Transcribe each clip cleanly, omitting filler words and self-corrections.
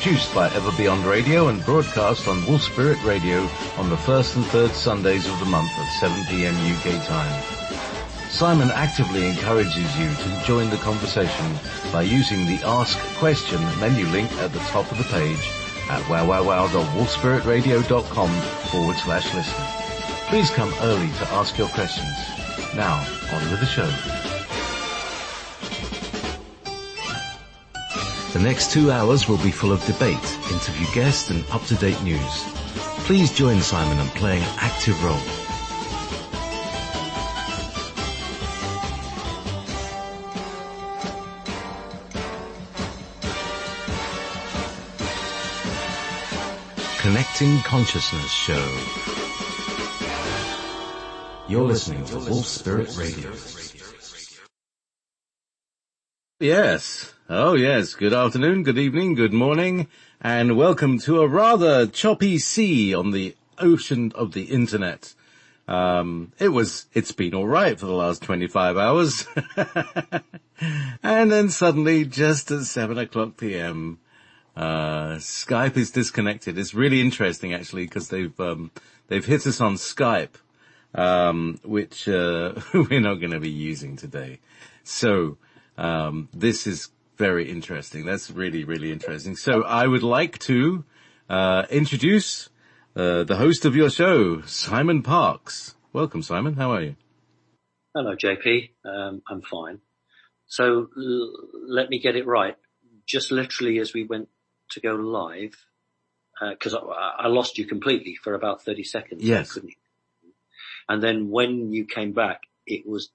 Produced by Ever Beyond Radio and broadcast on Wolf Spirit Radio on the first and third Sundays of the month at 7 p.m. UK time. Simon actively encourages you to join the conversation by using the Ask Question menu link at the top of the page at wowwowwolfspiritradio.com/listen. Please come early to ask your questions. Now, on with the show. The next 2 hours will be full of debate, interview guests and up-to-date news. Please join Simon in playing an active role. Connecting Consciousness Show. You're listening to Wolf Spirit Radio. Yes. Oh yes. Good afternoon, good evening, good morning, and welcome to a rather choppy sea on the ocean of the internet. It's been alright for the last 25 hours. And then suddenly, just at 7 o'clock p.m., Skype is disconnected. It's really interesting actually, because they've hit us on Skype, which, we're not going to be using today. So, this is very interesting. That's really, really interesting. So I would like to introduce the host of your show, Simon Parkes. Welcome, Simon. How are you? Hello, JP. I'm fine. So let me get it right. Just literally as we went to go live, because I lost you completely for about 30 seconds. Yes. And then when you came back, it was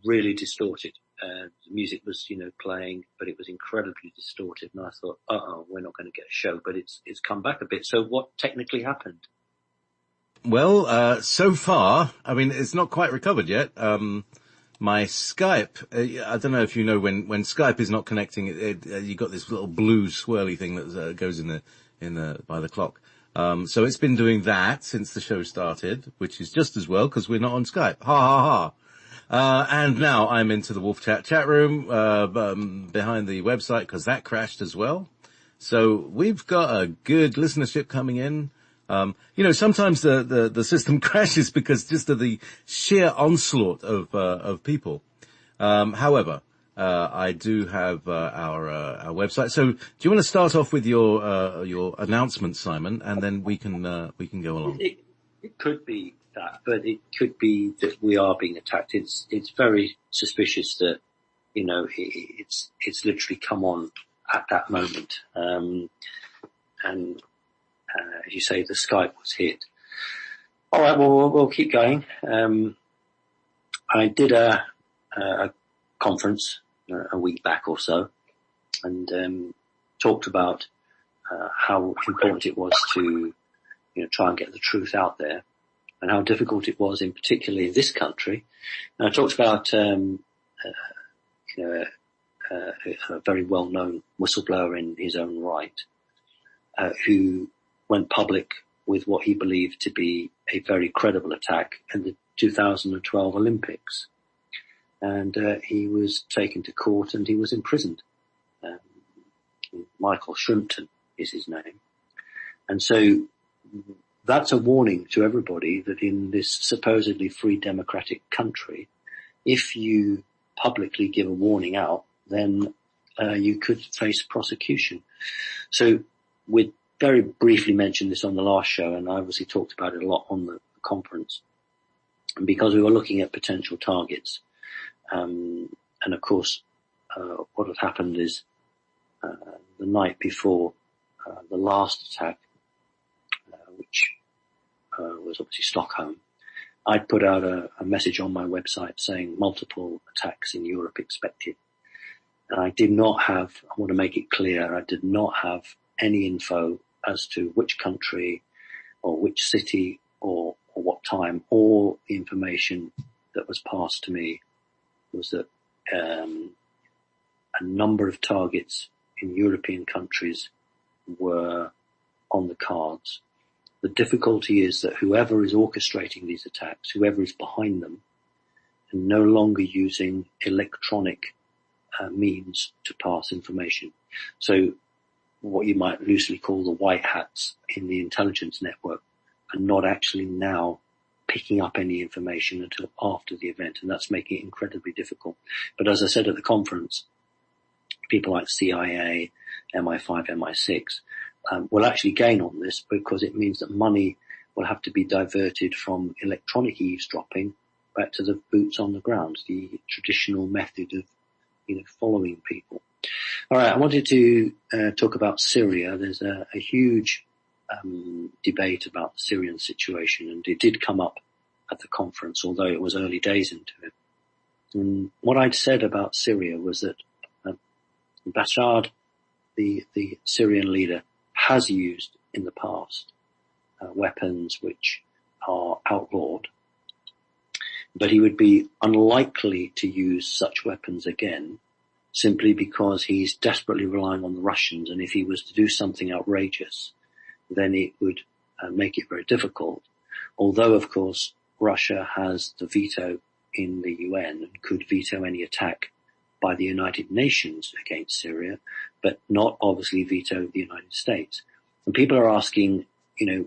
really distorted. The music was, playing, but it was incredibly distorted. And I thought, we're not going to get a show, but it's come back a bit. So what technically happened? Well, so far, I mean, it's not quite recovered yet. My Skype, I don't know if you know, when Skype is not connecting, you got this little blue swirly thing that goes by the clock. So it's been doing that since the show started, which is just as well because we're not on Skype. Ha ha ha. And now I'm into the Wolf chat room, behind the website because that crashed as well. So we've got a good listenership coming in. Sometimes the system crashes because just of the sheer onslaught of people. However, I do have, our website. So do you want to start off with your announcement, Simon, and then we can go along? It could be that, but it could be that we are being attacked. It's very suspicious that, it's literally come on at that moment. And as you say, the Skype was hit. All right. Well, we'll keep going. I did a conference a week back or so and, talked about, how important it was to, try and get the truth out there, and how difficult it was, in particularly in this country. And I talked about, a very well-known whistleblower in his own right, who went public with what he believed to be a very credible attack in the 2012 Olympics. And he was taken to court and he was imprisoned. Michael Shrimpton is his name. And so that's a warning to everybody that in this supposedly free democratic country, if you publicly give a warning out, then you could face prosecution. So we very briefly mentioned this on the last show, and I obviously talked about it a lot on the conference. And because we were looking at potential targets, and of course, what had happened is the night before the last attack, which was obviously Stockholm, I'd put out a message on my website saying multiple attacks in Europe expected. And I did not have, I want to make it clear, I did not have any info as to which country or which city or what time. All the information that was passed to me was that a number of targets in European countries were on the cards. The difficulty is that whoever is orchestrating these attacks, whoever is behind them, are no longer using electronic means to pass information. So what you might loosely call the white hats in the intelligence network are not actually now picking up any information until after the event, and that's making it incredibly difficult. But as I said at the conference, people like CIA, MI5, MI6 will actually gain on this, because it means that money will have to be diverted from electronic eavesdropping back to the boots on the ground, the traditional method of following people. All right, I wanted to talk about Syria. There's a huge debate about the Syrian situation, and it did come up at the conference, although it was early days into it. And what I'd said about Syria was that Bashar, the Syrian leader, has used in the past weapons which are outlawed, but he would be unlikely to use such weapons again, simply because he's desperately relying on the Russians, and if he was to do something outrageous, then it would make it very difficult. Although, of course, Russia has the veto in the UN and could veto any attack by the United Nations against Syria, but not obviously veto the United States. And people are asking,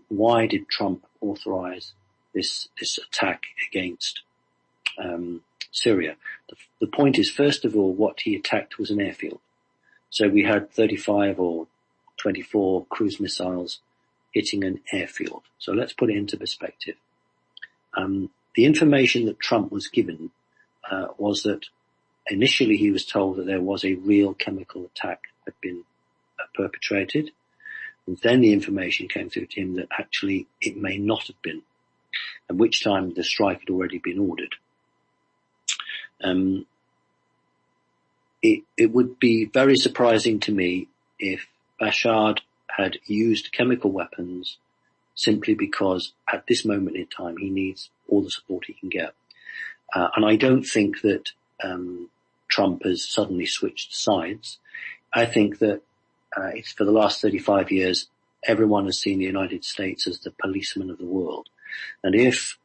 why did Trump authorize this attack against Syria? The point is, first of all, what he attacked was an airfield. So we had 35 or 24 cruise missiles hitting an airfield. So let's put it into perspective. The information that Trump was given was that initially he was told that there was a real chemical attack had been perpetrated. And then the information came through to him that actually it may not have been, at which time the strike had already been ordered. It would be very surprising to me if Bashar had used chemical weapons simply because at this moment in time he needs all the support he can get. And I don't think that Trump has suddenly switched sides. I think that it's for the last 35 years, everyone has seen the United States as the policeman of the world. And if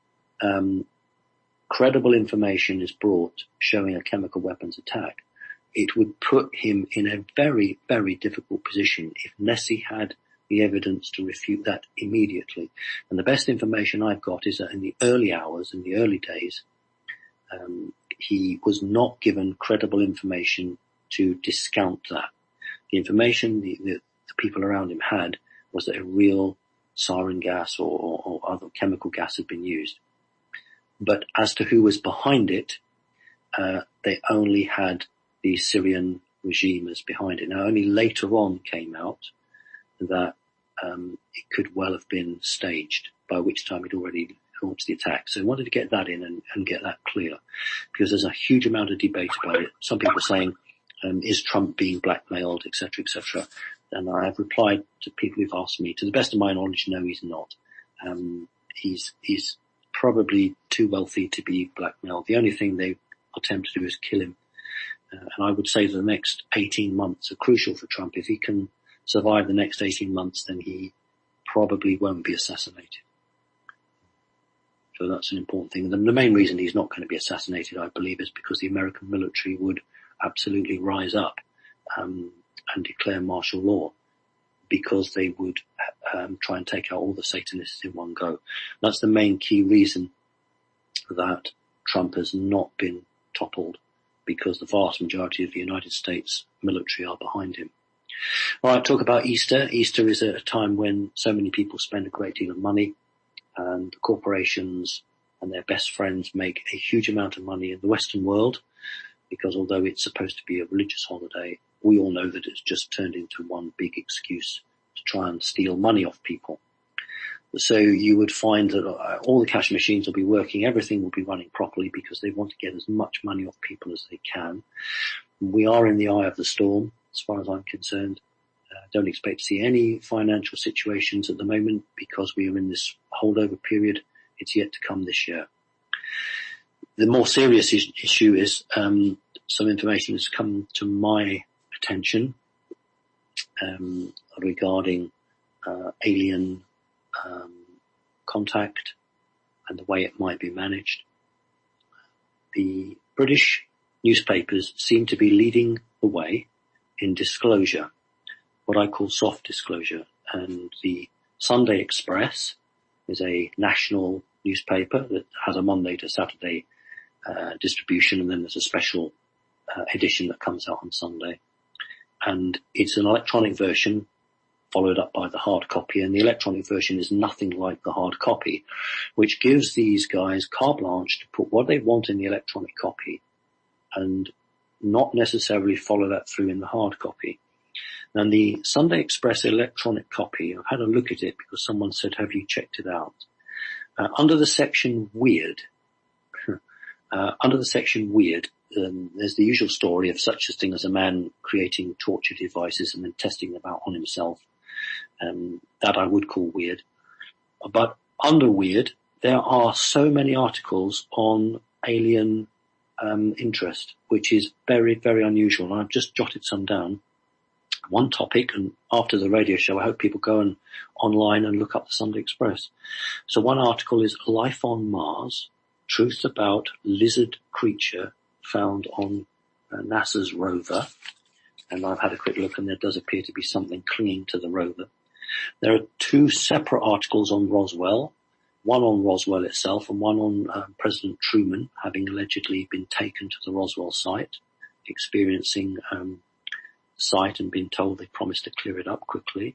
credible information is brought showing a chemical weapons attack, it would put him in a very, very difficult position unless he had the evidence to refute that immediately. And the best information I've got is that in the early hours, in the early days, he was not given credible information to discount that. The information the people around him had was that a real sarin gas or other chemical gas had been used. But as to who was behind it, they only had the Syrian regime as behind it. Now, only later on came out that it could well have been staged, by which time he'd already launched the attack. So I wanted to get that in and get that clear, because there's a huge amount of debate about it. Some people are saying, is Trump being blackmailed, etc., etc. And I've replied to people who've asked me, to the best of my knowledge, no, he's not. He's probably too wealthy to be blackmailed. The only thing they attempt to do is kill him. And I would say the next 18 months are crucial for Trump. If he can survive the next 18 months, then he probably won't be assassinated. So that's an important thing. The main reason he's not going to be assassinated, I believe, is because the American military would absolutely rise up and declare martial law, because they would try and take out all the Satanists in one go. That's the main key reason that Trump has not been toppled, because the vast majority of the United States military are behind him. All right, talk about Easter. Easter is a time when so many people spend a great deal of money, and corporations and their best friends make a huge amount of money in the Western world, because although it's supposed to be a religious holiday, we all know that it's just turned into one big excuse to try and steal money off people. So you would find that all the cash machines will be working, everything will be running properly, because they want to get as much money off people as they can. We are in the eye of the storm, as far as I'm concerned. Don't expect to see any financial situations at the moment, because we are in this holdover period. It's yet to come this year. The more serious issue is some information has come to my attention regarding alien contact and the way it might be managed. The British newspapers seem to be leading the way in disclosure what I call soft disclosure. And the Sunday Express is a national newspaper that has a Monday to Saturday distribution, and then there's a special edition that comes out on Sunday. And it's an electronic version followed up by the hard copy, and the electronic version is nothing like the hard copy, which gives these guys carte blanche to put what they want in the electronic copy and not necessarily follow that through in the hard copy. And the Sunday Express electronic copy, I've had a look at it because someone said, have you checked it out? Under the section Weird, there's the usual story of such a thing as a man creating torture devices and then testing them out on himself. That I would call weird. But under Weird, there are so many articles on alien interest, which is very, very unusual. And I've just jotted some down. One topic, and after the radio show, I hope people go online and look up the Sunday Express. So one article is Life on Mars, Truth About Lizard Creature Found on NASA's rover. And I've had a quick look, and there does appear to be something clinging to the rover. There are two separate articles on Roswell, one on Roswell itself and one on President Truman having allegedly been taken to the Roswell site, experiencing site and being told they promised to clear it up quickly.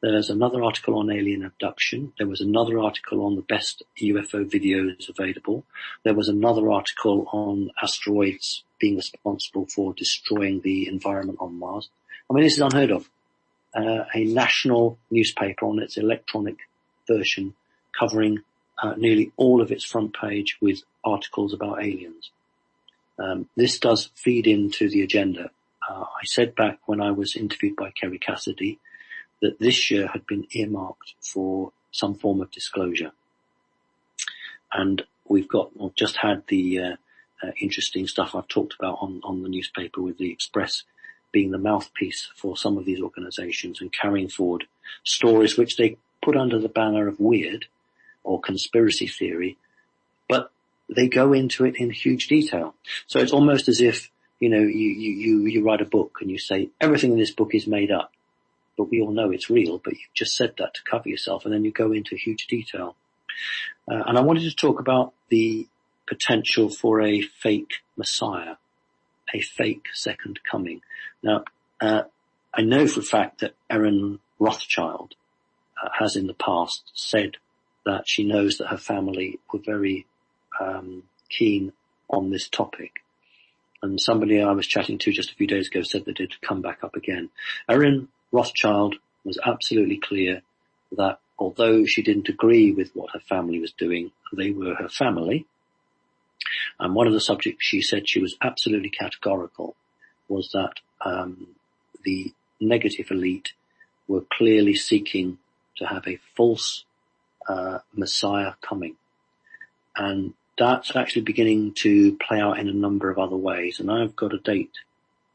There's another article on alien abduction. There was another article on the best UFO videos available. There was another article on asteroids being responsible for destroying the environment on Mars. I mean, this is unheard of. A national newspaper on its electronic version covering nearly all of its front page with articles about aliens. This does feed into the agenda. I said back when I was interviewed by Kerry Cassidy that this year had been earmarked for some form of disclosure. And we've just had the interesting stuff I've talked about on the newspaper with the Express being the mouthpiece for some of these organizations and carrying forward stories which they put under the banner of weird or conspiracy theory, but they go into it in huge detail. So it's almost as if, you write a book and you say everything in this book is made up, but we all know it's real, but you've just said that to cover yourself, and then you go into huge detail. And I wanted to talk about the potential for a fake Messiah, a fake second coming. Now, I know for a fact that Erin Rothschild has in the past said that she knows that her family were very keen on this topic. And somebody I was chatting to just a few days ago said that it had come back up again. Erin Rothschild was absolutely clear that although she didn't agree with what her family was doing, they were her family. And one of the subjects she said she was absolutely categorical was that the negative elite were clearly seeking to have a false Messiah coming. And that's actually beginning to play out in a number of other ways. And I've got a date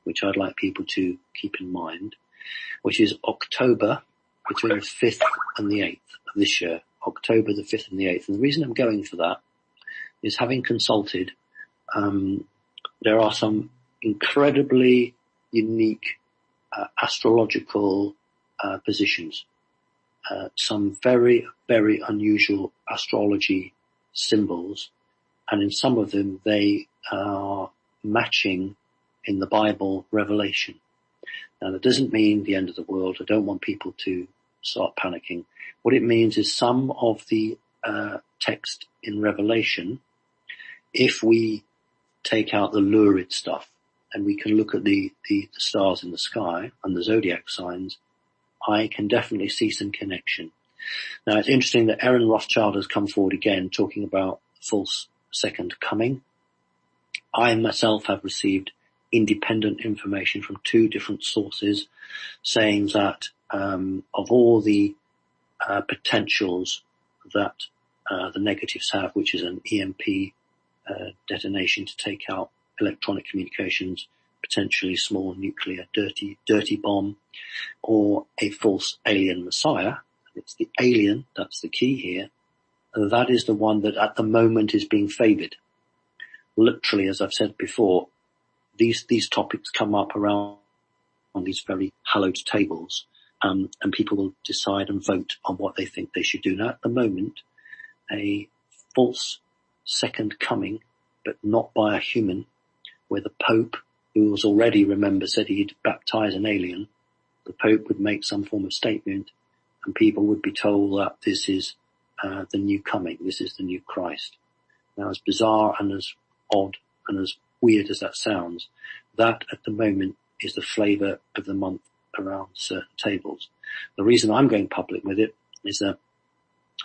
which I'd like people to keep in mind, which is October between the 5th and the 8th of this year, October the 5th and the 8th. And the reason I'm going for that is having consulted, there are some incredibly unique astrological positions, some very, very unusual astrology symbols, and in some of them they are matching in the Bible Revelation. Now that doesn't mean the end of the world. I don't want people to start panicking. What it means is some of the text in Revelation, if we take out the lurid stuff and we can look at the stars in the sky and the zodiac signs, I can definitely see some connection. Now it's interesting that Erin Rothschild has come forward again talking about false second coming. I myself have received independent information from two different sources saying that of all the potentials that the negatives have, which is an EMP detonation to take out electronic communications, potentially small nuclear dirty bomb, or a false alien Messiah. It's the alien, that's the key here. That is the one that at the moment is being favoured. Literally, as I've said before, these topics come up around on these very hallowed tables, and people will decide and vote on what they think they should do. Now, at the moment, a false second coming, but not by a human, where the Pope, who was already, remember, said he'd baptize an alien, the Pope would make some form of statement, and people would be told that this is the new coming, this is the new Christ. Now, as bizarre and as odd and as weird as that sounds, that at the moment is the flavour of the month around certain tables. The reason I'm going public with it is that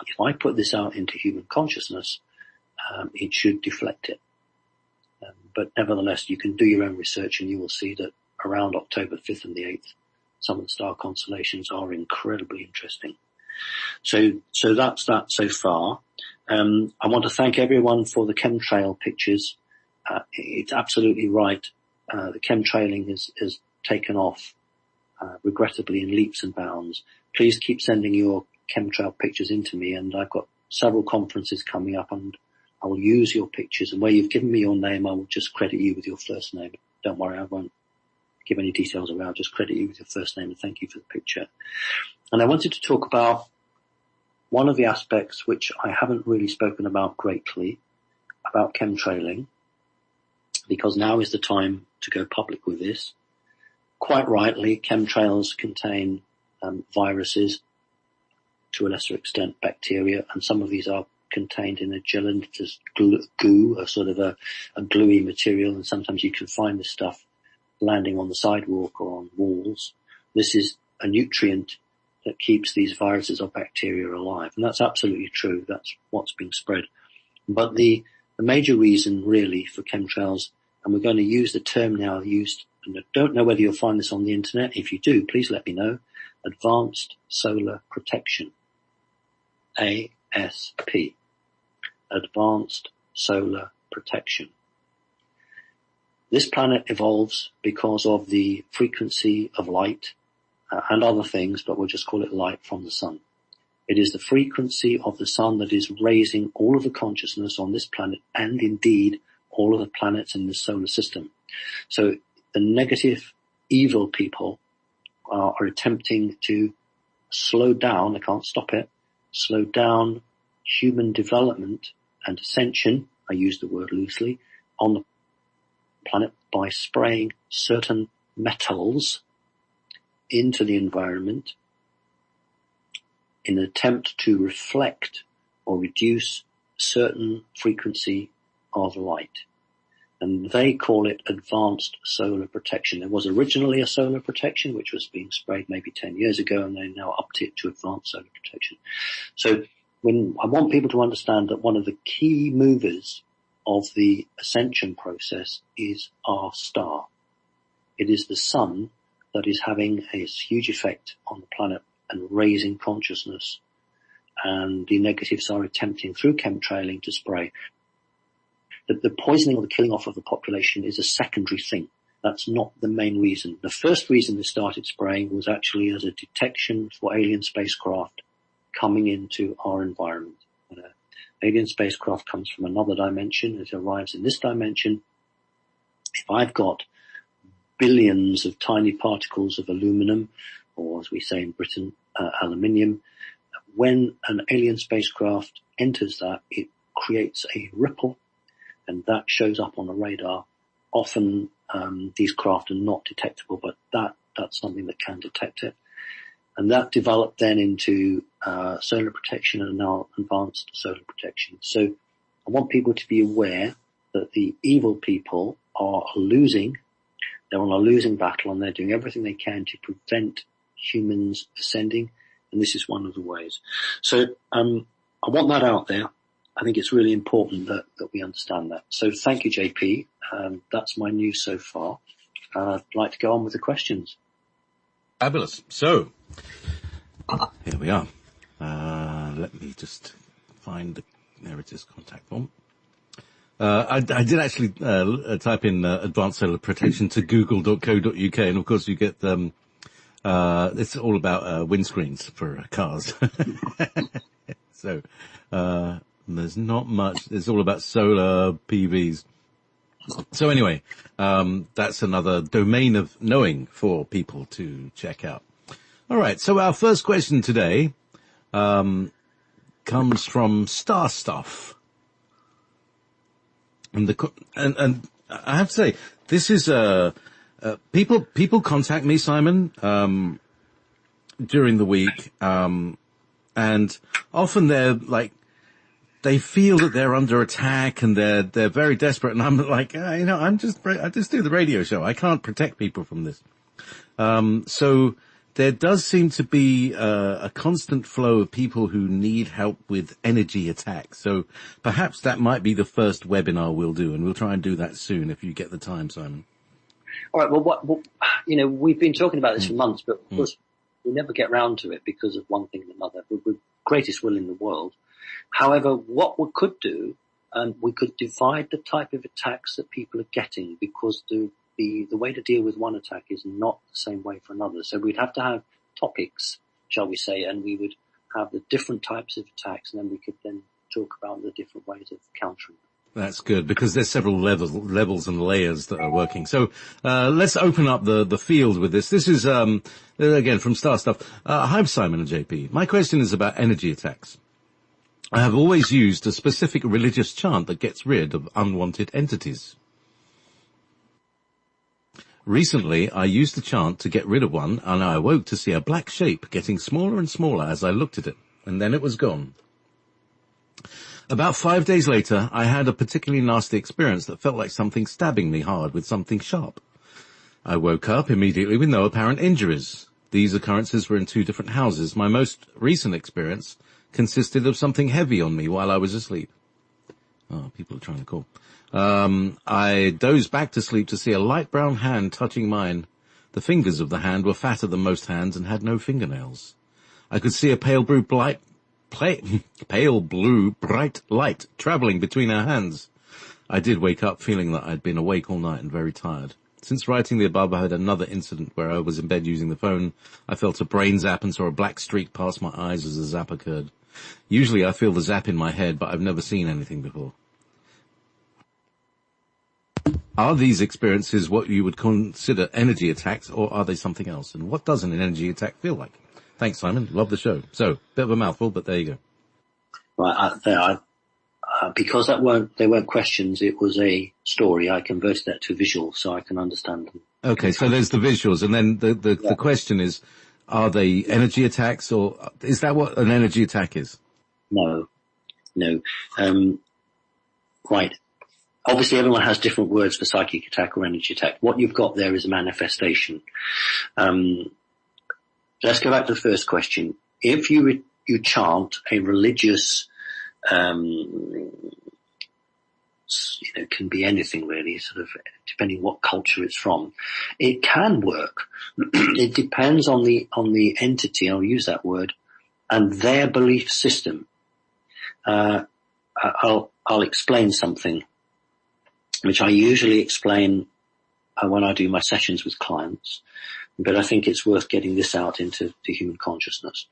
if I put this out into human consciousness, it should deflect it. But nevertheless, you can do your own research and you will see that around October 5th and the 8th, some of the star constellations are incredibly interesting. So that's that so far. I want to thank everyone for the chemtrail pictures. It's absolutely right. The chemtrailing has taken off, regrettably, in leaps and bounds. Please keep sending your chemtrail pictures into me, and I've got several conferences coming up, and I will use your pictures. And where you've given me your name, I will just credit you with your first name. Don't worry, I won't give any details away. I'll just credit you with your first name and thank you for the picture. And I wanted to talk about one of the aspects which I haven't really spoken about greatly, about chemtrailing, because now is the time to go public with this. Quite rightly, chemtrails contain viruses, to a lesser extent bacteria, and some of these are contained in a gelatinous goo, a sort of a gluey material, and sometimes you can find this stuff landing on the sidewalk or on walls. This is a nutrient that keeps these viruses or bacteria alive, and that's absolutely true. That's what's being spread. But the major reason really for chemtrails, and we're going to use the term now used, and I don't know whether you'll find this on the internet. If you do, please let me know. Advanced solar protection. ASP. Advanced solar protection. This planet evolves because of the frequency of light and other things, but we'll just call it light from the sun. It is the frequency of the sun that is raising all of the consciousness on this planet, and indeed all of the planets in the solar system. So the negative, evil people are attempting to slow down, they can't stop it, slow down human development and ascension, I use the word loosely, on the planet by spraying certain metals into the environment in an attempt to reflect or reduce certain frequency of light. And they call it advanced solar protection. There was originally a solar protection which was being sprayed maybe 10 years ago, and they now upped it to advanced solar protection. So when I want people to understand that one of the key movers of the ascension process is our star. It is the sun that is having a huge effect on the planet and raising consciousness, and the negatives are attempting through chemtrailing to spray. The poisoning or the killing off of the population is a secondary thing. That's not the main reason. The first reason they started spraying was actually as a detection for alien spacecraft coming into our environment. Alien spacecraft comes from another dimension. It arrives in this dimension. If I've got billions of tiny particles of aluminum, or as we say in Britain, aluminium, when an alien spacecraft enters that, it creates a ripple, and that shows up on the radar. Often these craft are not detectable, but that's something that can detect it. And that developed then into solar protection and now advanced solar protection. So I want people to be aware that the evil people are losing. They're on a losing battle, and they're doing everything they can to prevent humans ascending, and this is one of the ways. So I want that out there. I think it's really important that we understand that. So thank you, JP. That's my news so far. I'd like to go on with the questions. Fabulous. So, here we are. Let me just find there it is, contact form. I did actually type in advanced solar protection to google.co.uk, and of course you get it's all about windscreens for cars. So there's not much. It's all about solar PVs. So anyway, that's another domain of knowing for people to check out. All right. So our first question today, comes from Star Stuff. And I have to say, this is, people contact me, Simon, during the week, and often they're like, they feel that they're under attack and they're very desperate, and I'm like, I just do the radio show. I can't protect people from this. So there does seem to be a constant flow of people who need help with energy attacks. So perhaps that might be the first webinar we'll do, and we'll try and do that soon if you get the time, Simon. All right. Well, we've been talking about this for months, but of course we never get round to it because of one thing and another. With greatest will in the world. However, what we could do, we could divide the type of attacks that people are getting, because the way to deal with one attack is not the same way for another. So we'd have to have topics, shall we say, and we would have the different types of attacks, and then we could then talk about the different ways of countering them. That's good, because there's several levels and layers that are working. So let's open up the field with this. This is, again, from Star Stuff. Hi, Simon and JP. My question is about energy attacks. I have always used a specific religious chant that gets rid of unwanted entities. Recently, I used the chant to get rid of one, and I awoke to see a black shape getting smaller and smaller as I looked at it, and then it was gone. About 5 days later, I had a particularly nasty experience that felt like something stabbing me hard with something sharp. I woke up immediately with no apparent injuries. These occurrences were in 2 different houses. My most recent experience consisted of something heavy on me while I was asleep. Oh, people are trying to call. I dozed back to sleep to see a light brown hand touching mine. The fingers of the hand were fatter than most hands and had no fingernails. I could see a pale blue bright light travelling between our hands. I did wake up feeling that I'd been awake all night and very tired. Since writing the above, I had another incident where I was in bed using the phone. I felt a brain zap and saw a black streak pass my eyes as the zap occurred. Usually I feel the zap in my head, but I've never seen anything before. Are these experiences what you would consider energy attacks, or are they something else? And what does an energy attack feel like? Thanks, Simon. Love the show. So, bit of a mouthful, but there you go. Right, because they weren't questions, it was a story. I converted that to visual so I can understand them. Okay, so there's the visuals, and then the question is, are they energy attacks, or is that what an energy attack is? No. Right. Obviously everyone has different words for psychic attack or energy attack. What you've got there is a manifestation. Let's go back to the first question. If you chant a religious, can be anything really, sort of depending what culture it's from, it can work. It depends on the entity, I'll use that word, and their belief system. I'll explain something, which I usually explain when I do my sessions with clients, but I think it's worth getting this out into the human consciousness.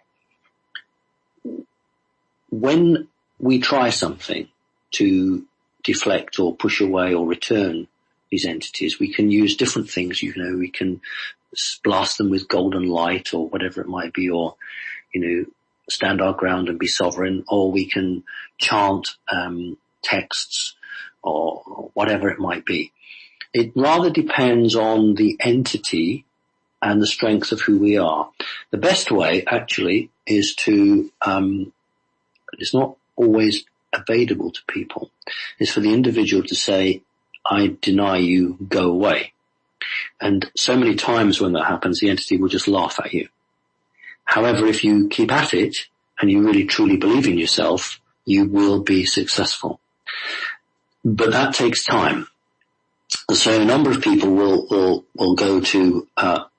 When we try something to deflect or push away or return these entities, we can use different things. We can blast them with golden light or whatever it might be, or, stand our ground and be sovereign, or we can chant texts or whatever it might be. It rather depends on the entity and the strength of who we are. The best way actually is to, it's not always available to people, is for the individual to say, I deny you, go away. And so many times when that happens, the entity will just laugh at you. However, if you keep at it and you really truly believe in yourself, you will be successful. But that takes time. So a number of people will go to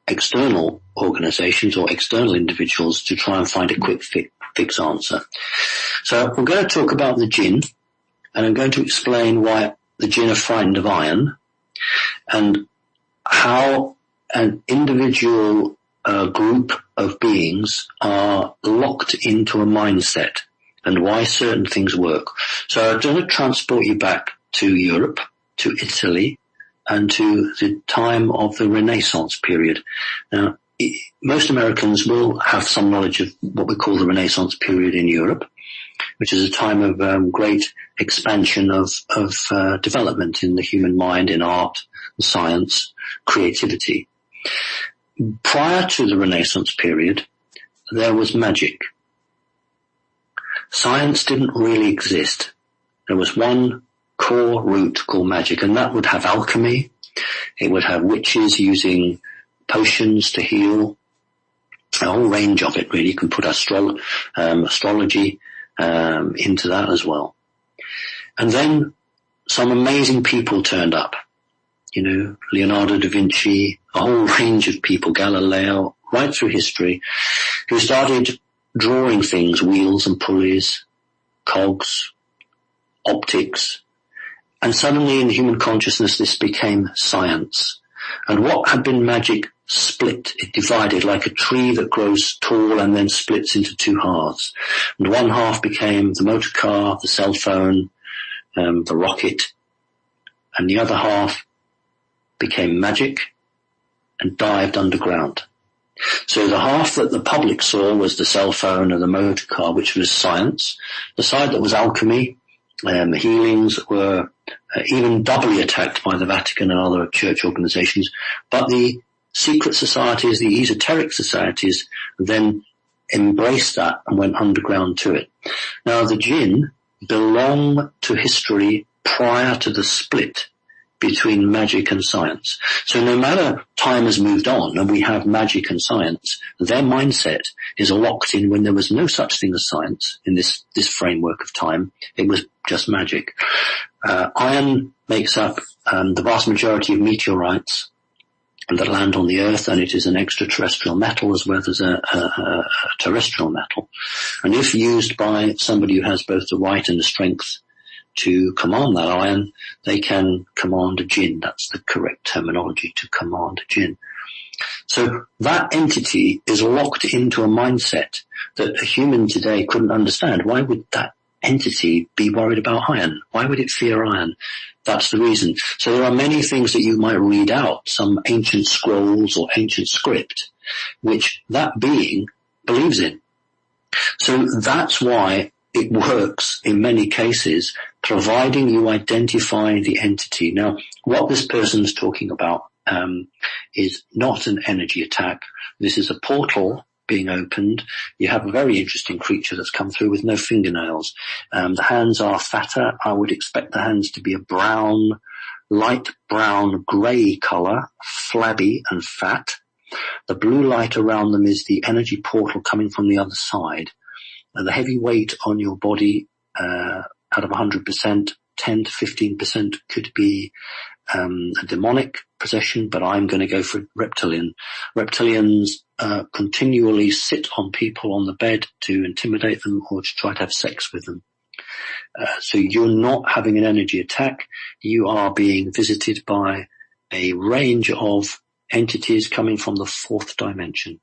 external organizations or external individuals to try and find a quick fix answer. So we're going to talk about the jinn, and I'm going to explain why the jinn are frightened of iron, and how an individual group of beings are locked into a mindset, and why certain things work. So I'm going to transport you back to Europe, to Italy and to the time of the Renaissance period. Now, most Americans will have some knowledge of what we call the Renaissance period in Europe, which is a time of great expansion of development in the human mind, in art, science, creativity. Prior to the Renaissance period, there was magic. Science didn't really exist. There was one core root called magic, and that would have alchemy. It would have witches using potions to heal, a whole range of it really. You can put astrology into that as well. And then some amazing people turned up. Leonardo da Vinci, a whole range of people, Galileo, right through history, who started drawing things, wheels and pulleys, cogs, optics, and suddenly in human consciousness this became science. And what had been magic split, it divided like a tree that grows tall and then splits into two halves. And one half became the motor car, the cell phone, the rocket, and the other half became magic and dived underground. So the half that the public saw was the cell phone and the motor car, which was science. The side that was alchemy, healings were even doubly attacked by the Vatican and other church organizations. But the secret societies, the esoteric societies, then embraced that and went underground to it. Now the jinn belong to history prior to the split between magic and science. So no matter time has moved on and we have magic and science, their mindset is locked in when there was no such thing as science in this framework of time. It was just magic. Iron makes up the vast majority of meteorites that land on the Earth, and it is an extraterrestrial metal as well as a terrestrial metal. And if used by somebody who has both the right and the strength to command that iron, they can command a jinn. That's the correct terminology, to command a jinn. So that entity is locked into a mindset that a human today couldn't understand. Why would that entity be worried about iron? Why would it fear iron? That's the reason. So there are many things that you might read out, some ancient scrolls or ancient script, which that being believes in. So that's why it works in many cases, providing you identify the entity. Now, what this person is talking about is not an energy attack. This is a portal being opened. You have a very interesting creature that's come through with no fingernails. The hands are fatter. I would expect the hands to be a brown, light brown, grey colour, flabby and fat. The blue light around them is the energy portal coming from the other side. And the heavy weight on your body, out of 100%, 10 to 15% could be a demonic possession, but I'm going to go for reptilian. Reptilians continually sit on people on the bed to intimidate them or to try to have sex with them. So you're not having an energy attack. You are being visited by a range of entities coming from the fourth dimension.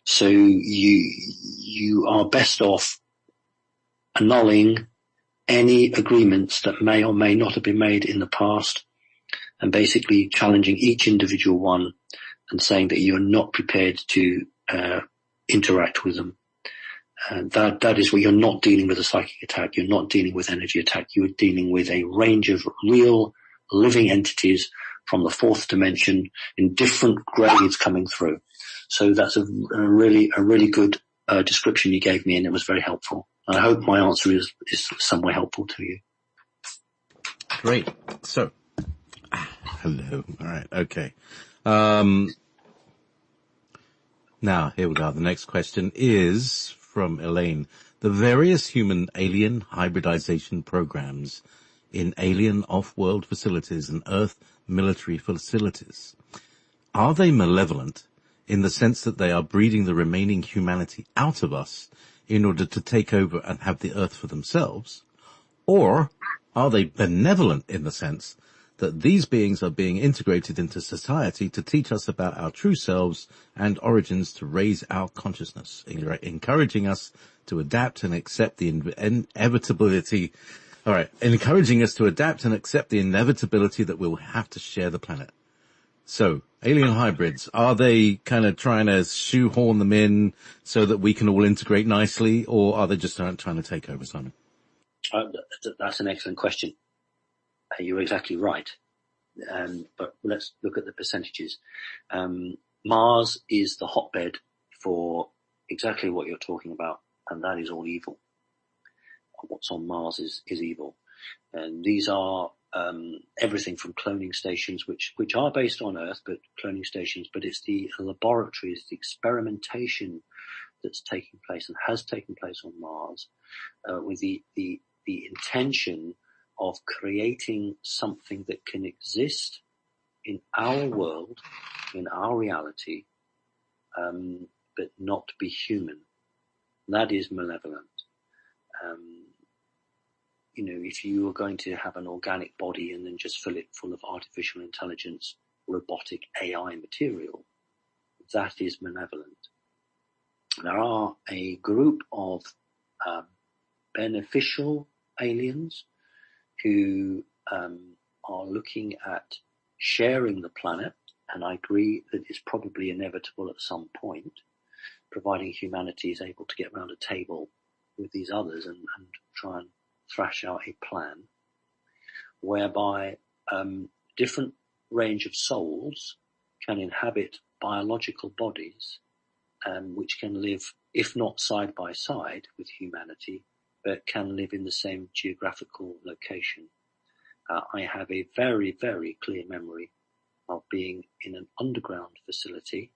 So you are best off annulling any agreements that may or may not have been made in the past, and basically challenging each individual one and saying that you're not prepared to interact with them. That is where you're not dealing with a psychic attack. You're not dealing with energy attack. You're dealing with a range of real living entities from the fourth dimension in different grades coming through. So that's a really good description you gave me, and it was very helpful. And I hope my answer is some way helpful to you. Great. So, hello. All right. Okay. Now, here we go. The next question is from Elaine. The various human-alien hybridization programs in alien off-world facilities and Earth military facilities, are they malevolent in the sense that they are breeding the remaining humanity out of us in order to take over and have the Earth for themselves? Or are they benevolent in the sense that these beings are being integrated into society to teach us about our true selves and origins, to raise our consciousness, encouraging us to adapt and accept the inevitability All right. Encouraging us to adapt and accept the inevitability that we'll have to share the planet. So, alien hybrids, are they kind of trying to shoehorn them in so that we can all integrate nicely, or are they just trying to take over, Simon? That's an excellent question. You're exactly right. But let's look at the percentages. Mars is the hotbed for exactly what you're talking about, and that is all evil. What's on Mars is evil. And these are everything from cloning stations, which are based on Earth, but cloning stations, but it's the laboratories, the experimentation that's taking place and has taken place on Mars, with the intention of creating something that can exist in our world, in our reality, but not be human. That is malevolent. If you are going to have an organic body and then just fill it full of artificial intelligence, robotic AI material, that is malevolent. There are a group of beneficial aliens who are looking at sharing the planet, and I agree that it's probably inevitable at some point, providing humanity is able to get around a table with these others and try and thrash out a plan whereby different range of souls can inhabit biological bodies which can live, if not side by side with humanity, but can live in the same geographical location. I have a very, very clear memory of being in an underground facility,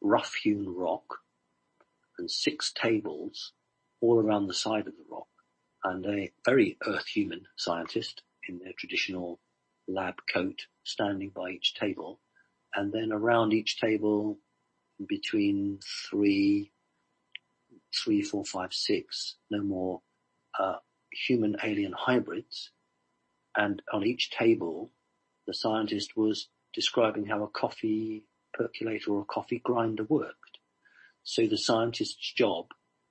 rough-hewn rock, and 6 tables all around the side of the rock, and a very Earth-human scientist in their traditional lab coat standing by each table, and then around each table between 3, 4, 5, 6, no more human-alien hybrids, and on each table the scientist was describing how a coffee percolator or a coffee grinder worked. So the scientist's job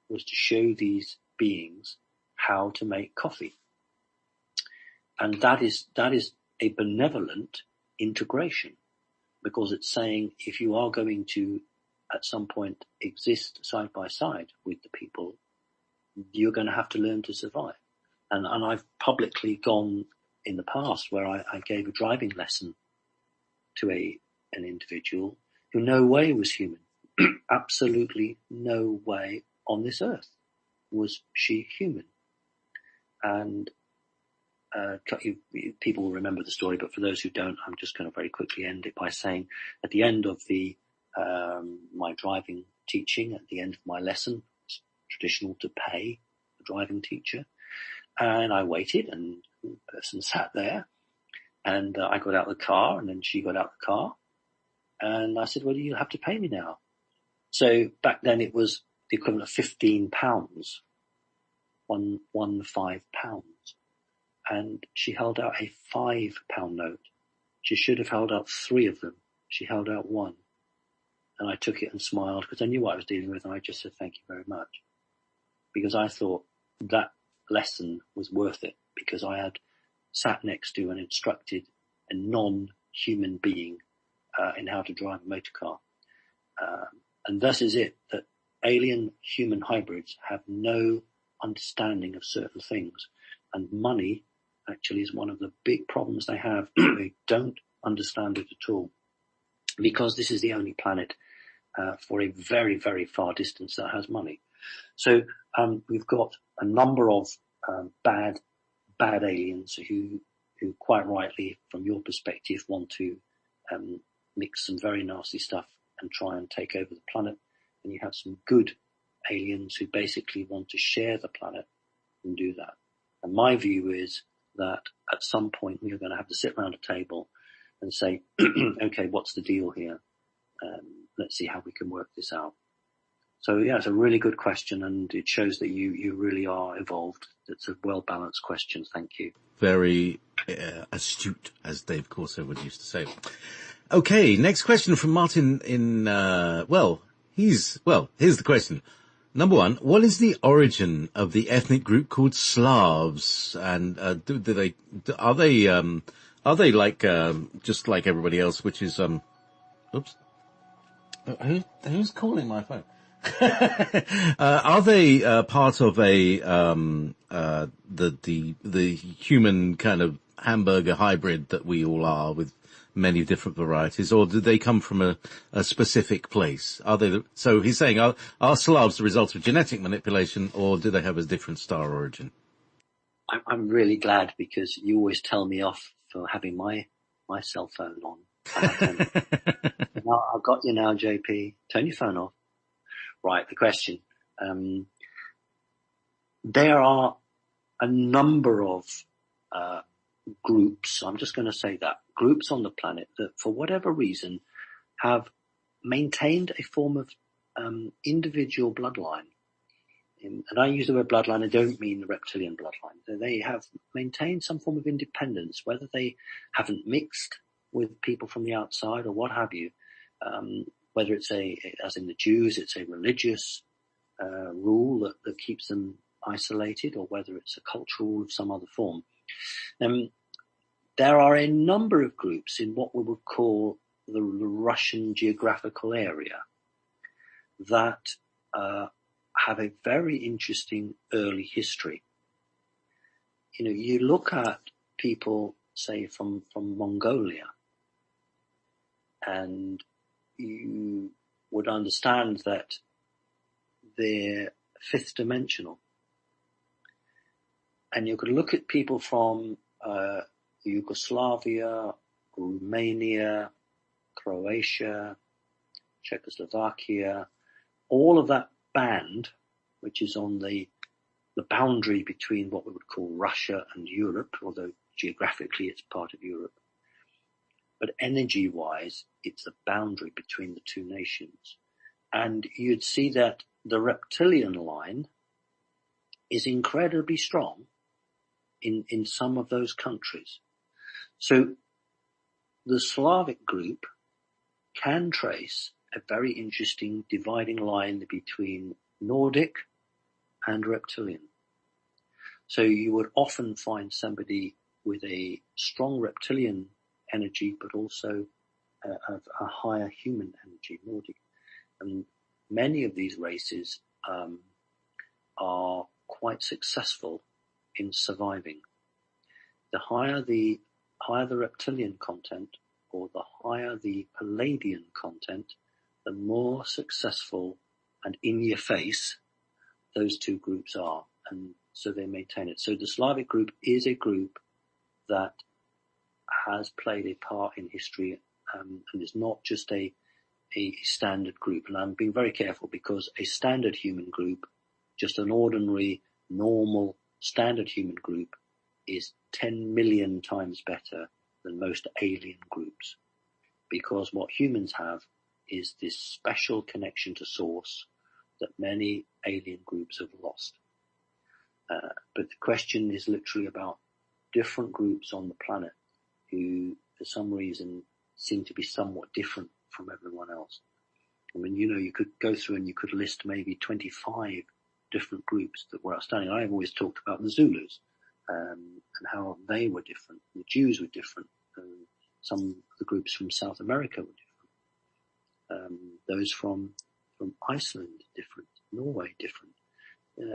was to show these beings how to make coffee. And that is a benevolent integration, because it's saying if you are going to at some point exist side by side with the people, you're going to have to learn to survive. And I've publicly gone in the past where I gave a driving lesson to an individual who no way was human. Absolutely no way on this earth was she human. And people will remember the story, but for those who don't, I'm just going to very quickly end it by saying at the end of my driving teaching, at the end of my lesson, it's traditional to pay the driving teacher, and I waited, and the person sat there, and I got out of the car, and then she got out of the car, and I said, well, you'll have to pay me now. So back then it was the equivalent of £15, £15, and she held out a £5 note. She should have held out 3 of them. She held out 1. And I took it and smiled because I knew what I was dealing with, and I just said, thank you very much. Because I thought that lesson was worth it, because I had sat next to and instructed a non-human being in how to drive a motor car. And thus is it that alien human hybrids have no understanding of certain things. And money actually is one of the big problems they have. They don't understand it at all, because this is the only planet for a very, very far distance that has money. So we've got a number of bad aliens who quite rightly, from your perspective, want to mix some very nasty stuff and try and take over the planet. And you have some good aliens who basically want to share the planet and do that. And my view is that at some point we are going to have to sit around a table and say, okay, what's the deal here? Let's see how we can work this out. So yeah, it's a really good question, and it shows that you really are evolved. It's a well-balanced question. Thank you. Very astute, as Dave Corso would used to say. Okay, next question from Martin here's the question. Number one, what is the origin of the ethnic group called Slavs? And are they like just like everybody else, which is oops, who's calling my phone? Are they part of a the human kind of hamburger hybrid that we all are, with many different varieties, or do they come from a specific place? Are they so he's saying, are Slavs the result of genetic manipulation, or do they have a different star origin? I'm really glad, because you always tell me off for having my cell phone on. I've got you now, JP. Turn your phone off. Right, the question. There are a number of groups, I'm just going to say that, groups on the planet that for whatever reason have maintained a form of individual bloodline. And I use the word bloodline, I don't mean the reptilian bloodline. They have maintained some form of independence, whether they haven't mixed with people from the outside or what have you. Whether it's as in the Jews, it's a religious rule that keeps them isolated, or whether it's a cultural rule of some other form. There are a number of groups in what we would call the Russian geographical area that have a very interesting early history. You know, you look at people, say, from Mongolia, and you would understand that they're fifth dimensional. And you could look at people from Yugoslavia, Romania, Croatia, Czechoslovakia, all of that band, which is on the boundary between what we would call Russia and Europe, although geographically it's part of Europe. But energy-wise, it's the boundary between the two nations. And you'd see that the reptilian line is incredibly strong in some of those countries. So the Slavic group can trace a very interesting dividing line between Nordic and reptilian. So you would often find somebody with a strong reptilian energy, but also a higher human energy, Nordic. And many of these races are quite successful in surviving. The higher the reptilian content, or the higher the Palladian content, the more successful and in your face those two groups are, and so they maintain it. So the Slavic group is a group that has played a part in history, and is not just a standard group. And I'm being very careful, because a standard human group, just an ordinary, normal, standard human group, is 10 million times better than most alien groups. Because what humans have is this special connection to source that many alien groups have lost. But the question is literally about different groups on the planet who, for some reason, seem to be somewhat different from everyone else. I mean, you know, you could go through and you could list maybe 25 different groups that were outstanding. I've always talked about the Zulus, and how they were different. The Jews were different. Some of the groups from South America were different. Those from Iceland, different. Norway, different.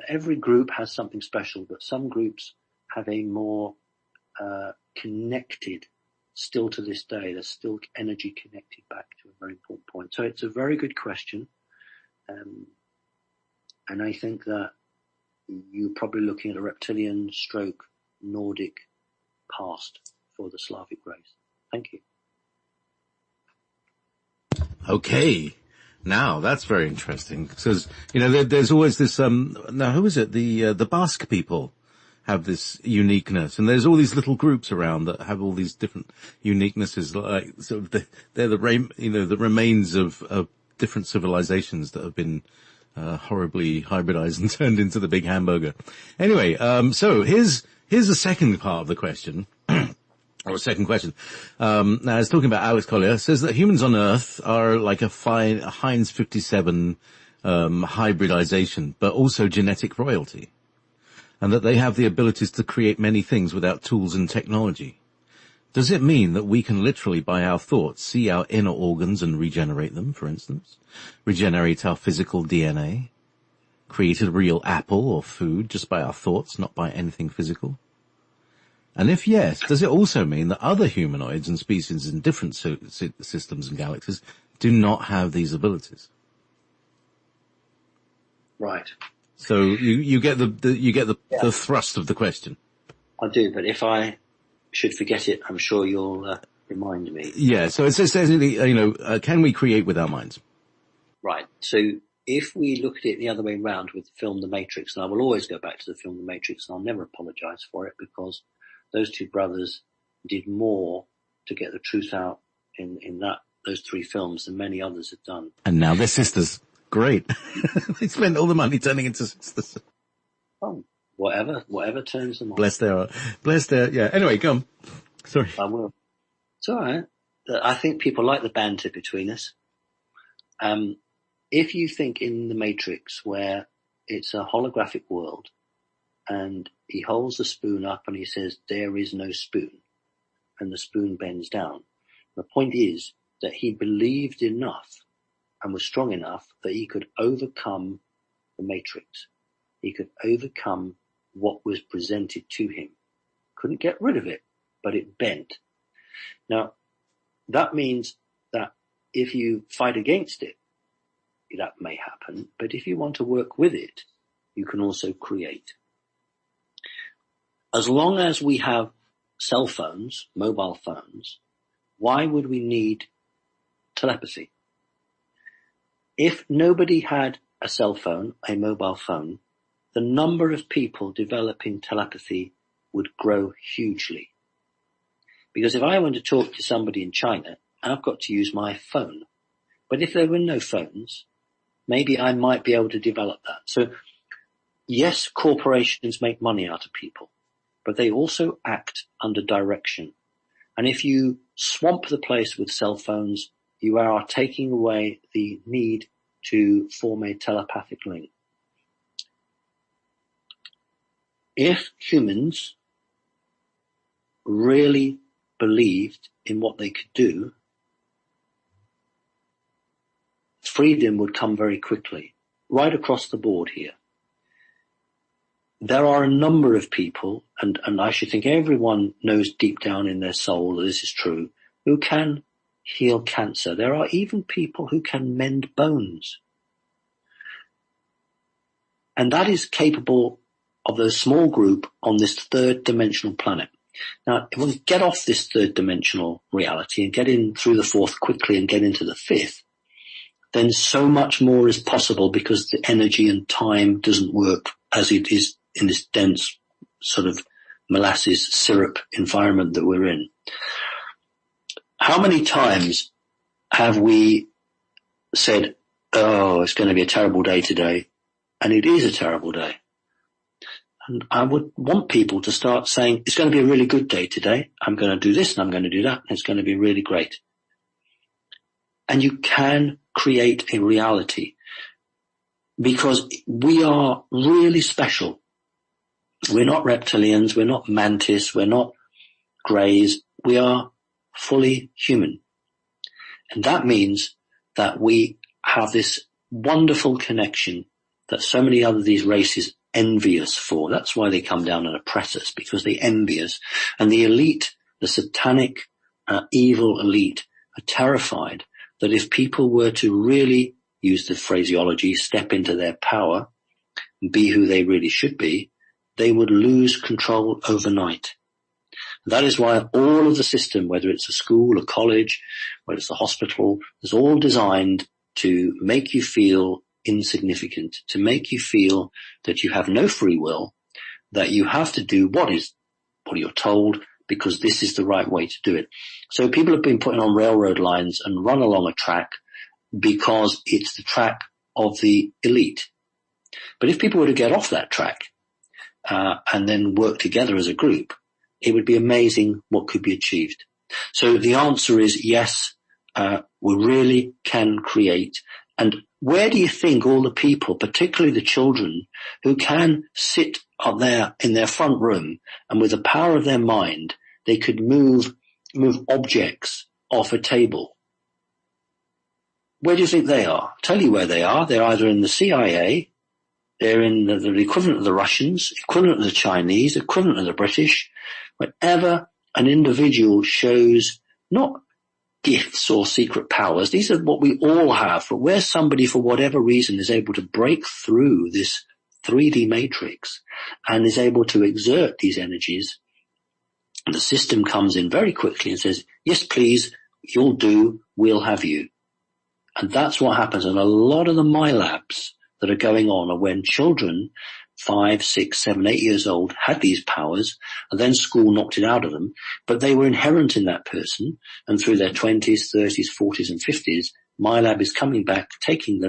Every group has something special, but some groups have a more connected, still to this day, there's still energy connected back to a very important point. So it's a very good question. And I think that you're probably looking at a reptilian stroke Nordic past for the Slavic race. Thank you. Okay. Now, that's very interesting, because, you know, there's always this, now who is it? The Basque people have this uniqueness, and there's all these little groups around that have all these different uniquenesses, like, sort of they're the remains of different civilizations that have been, horribly hybridized and turned into the big hamburger. Anyway, so here's the second part of the question. Or a second question. Now, it's talking about Alex Collier. Says that humans on Earth are like a Heinz 57 hybridization, but also genetic royalty, and that they have the abilities to create many things without tools and technology. Does it mean that we can literally, by our thoughts, see our inner organs and regenerate them, for instance? Regenerate our physical DNA? Create a real apple or food just by our thoughts, not by anything physical? And if yes, does it also mean that other humanoids and species in different systems and galaxies do not have these abilities? Right. So you get the thrust of the question. I do, but if I should forget it, I'm sure you'll remind me. Yeah, so it's essentially, can we create with our minds? Right. So if we look at it the other way around with the film The Matrix, and I will always go back to the film The Matrix, and I'll never apologize for it, because those two brothers did more to get the truth out in those three films than many others have done. And now they're sisters. Great. They spent all the money turning into sisters. Oh, whatever turns them on. Bless their, yeah. Anyway, go on. Sorry. I will. It's all right. I think people like the banter between us. If you think in The Matrix, where it's a holographic world, and he holds the spoon up and he says, "There is no spoon," and the spoon bends down. The point is that he believed enough and was strong enough that he could overcome the Matrix. He could overcome what was presented to him. Couldn't get rid of it, but it bent. Now, that means that if you fight against it, that may happen, but if you want to work with it, you can also create. As long as we have cell phones, mobile phones, why would we need telepathy? If nobody had a cell phone, a mobile phone, the number of people developing telepathy would grow hugely. Because if I want to talk to somebody in China, I've got to use my phone. But if there were no phones, maybe I might be able to develop that. So yes, corporations make money out of people, but they also act under direction. And if you swamp the place with cell phones, you are taking away the need to form a telepathic link. If humans really believed in what they could do, freedom would come very quickly, right across the board here. There are a number of people, and I should think everyone knows deep down in their soul that this is true, who can heal cancer. There are even people who can mend bones. And that is capable of the small group on this third dimensional planet. Now, if we get off this third dimensional reality and get in through the fourth quickly and get into the fifth, then so much more is possible, because the energy and time doesn't work as it is in this dense sort of molasses syrup environment that we're in. How many times have we said, "Oh, it's going to be a terrible day today," and it is a terrible day? And I would want people to start saying, "It's going to be a really good day today. I'm going to do this and I'm going to do that, and it's going to be really great." And you can create a reality, because we are really special. We're not reptilians, we're not mantis, we're not greys, we are fully human. And that means that we have this wonderful connection that so many other these races envy us for. That's why they come down and oppress us, because they envy us. And the elite, the satanic, evil elite, are terrified that if people were to really, use the phraseology, step into their power and be who they really should be, they would lose control overnight. That is why all of the system, whether it's a school, a college, whether it's a hospital, is all designed to make you feel insignificant, to make you feel that you have no free will, that you have to do what you're told, because this is the right way to do it. So people have been putting on railroad lines and run along a track because it's the track of the elite. But if people were to get off that track and then work together as a group, it would be amazing what could be achieved. So the answer is yes, we really can create. And where do you think all the people, particularly the children, who can sit up there in their front room and with the power of their mind, they could move objects off a table? Where do you think they are? I'll tell you where they are. They're either in the CIA, they're in the equivalent of the Russians, equivalent of the Chinese, equivalent of the British. Whenever an individual shows not gifts or secret powers, these are what we all have, but where somebody for whatever reason is able to break through this 3D matrix and is able to exert these energies, the system comes in very quickly and says, yes, please, you'll do, we'll have you. And that's what happens. And a lot of the MyLabs that are going on are when children 5, 6, 7, 8 years old had these powers, and then school knocked it out of them, but they were inherent in that person, and through their 20s, 30s, 40s and 50s, MyLab is coming back, taking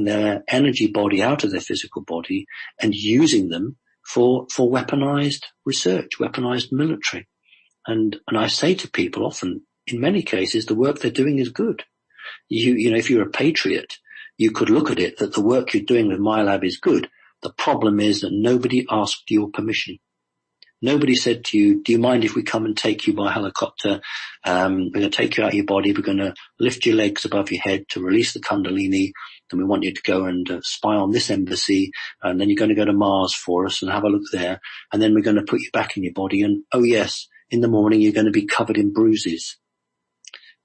their energy body out of their physical body and using them for weaponized research, weaponized military. And I say to people often, in many cases, the work they're doing is good. You know, if you're a patriot, you could look at it that the work you're doing with MyLab is good. The problem is that nobody asked your permission. Nobody said to you, do you mind if we come and take you by helicopter? We're going to take you out of your body. We're going to lift your legs above your head to release the Kundalini. Then we want you to go and spy on this embassy. And then you're going to go to Mars for us and have a look there. And then we're going to put you back in your body. And oh yes, in the morning you're going to be covered in bruises.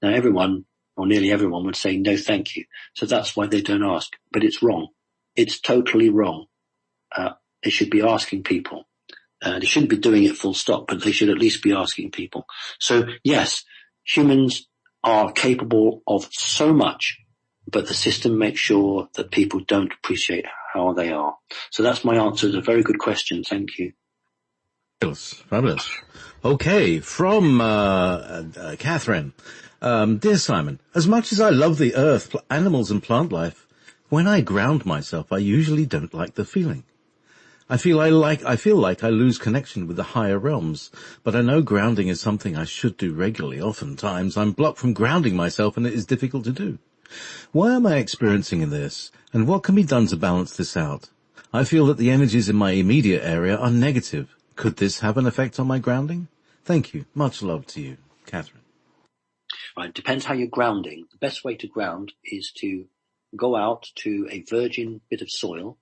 Now everyone, or nearly everyone, would say no thank you. So that's why they don't ask. But it's wrong. It's totally wrong. They should be asking people. They shouldn't be doing it full stop, but they should at least be asking people. So yes, humans are capable of so much, but the system makes sure that people don't appreciate how they are. So that's my answer. It's a very good question. Thank you. Fabulous. Okay, from Catherine. Dear Simon, as much as I love the earth, animals and plant life, when I ground myself, I usually don't like the feeling. I feel like I lose connection with the higher realms, but I know grounding is something I should do regularly. Oftentimes I'm blocked from grounding myself and it is difficult to do. Why am I experiencing this, and what can be done to balance this out? I feel that the energies in my immediate area are negative. Could this have an effect on my grounding? Thank you. Much love to you, Catherine. Right, it depends how you're grounding. The best way to ground is to go out to a virgin bit of soil,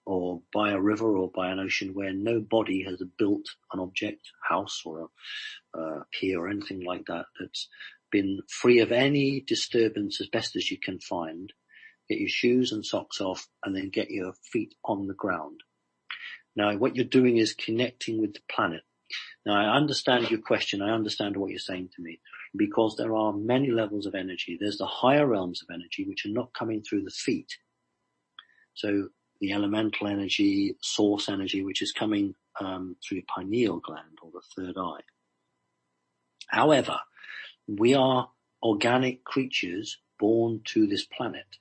or by a river or by an ocean where no body has built an object, house or a pier or anything like that, that's been free of any disturbance as best as you can find. Get your shoes and socks off and then get your feet on the ground. Now, what you're doing is connecting with the planet. Now, I understand your question. I understand what you're saying to me, because there are many levels of energy. There's the higher realms of energy, which are not coming through the feet. So the elemental energy, source energy, which is coming through the pineal gland or the third eye. However, we are organic creatures born to this planet,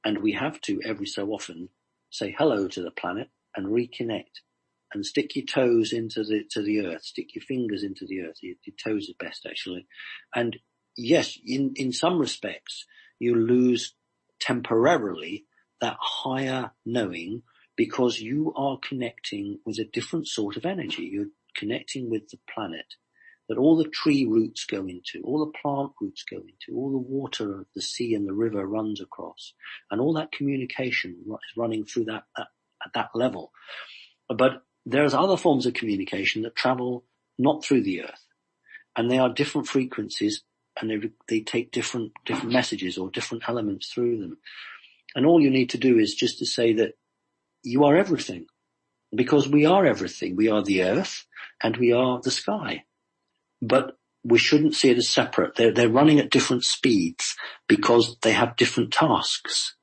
and we have to every so often say hello to the planet and reconnect and stick your toes into the earth, stick your fingers into the earth. Your toes are best, actually. And yes, in some respects, you lose temporarily that higher knowing, because you are connecting with a different sort of energy. You're connecting with the planet that all the tree roots go into, all the plant roots go into, all the water of the sea and the river runs across, and all that communication is running through that at that level. But there's other forms of communication that travel not through the earth, and they are different frequencies, and they take different messages or different elements through them. And all you need to do is just to say that you are everything, because we are everything. We are the earth and we are the sky. But we shouldn't see it as separate. They're running at different speeds because they have different tasks.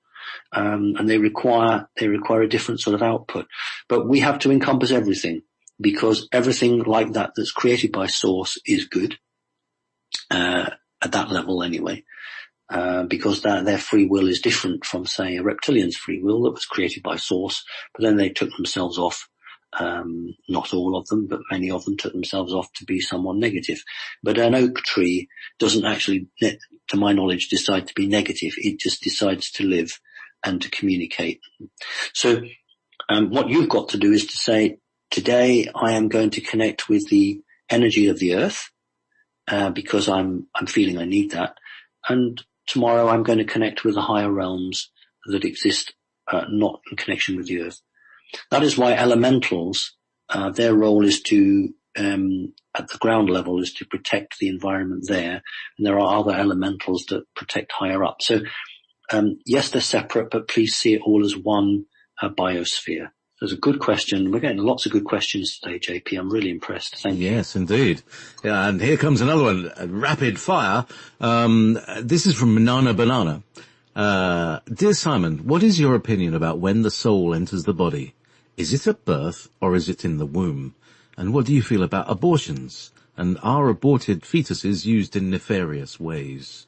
And they require a different sort of output. But we have to encompass everything, because everything like that that's created by source is good, at that level anyway. Because their free will is different from, say, a reptilian's free will that was created by source, but then they took themselves off Not all of them, but many of them took themselves off to be somewhat negative. But an oak tree doesn't actually, to my knowledge, decide to be negative. It just decides to live and to communicate. So what you've got to do is to say, today I am going to connect with the energy of the earth, because I'm feeling I need that. And tomorrow I'm going to connect with the higher realms that exist, not in connection with the earth. That is why elementals, their role is to, at the ground level, is to protect the environment there. And there are other elementals that protect higher up. So, yes, they're separate, but please see it all as one biosphere. There's a good question. We're getting lots of good questions today, JP. I'm really impressed. Thank you. Yes, indeed. Yeah, and here comes another one, rapid fire. This is from Banana Banana. Dear Simon, what is your opinion about when the soul enters the body? Is it at birth or is it in the womb? And what do you feel about abortions? And are aborted fetuses used in nefarious ways?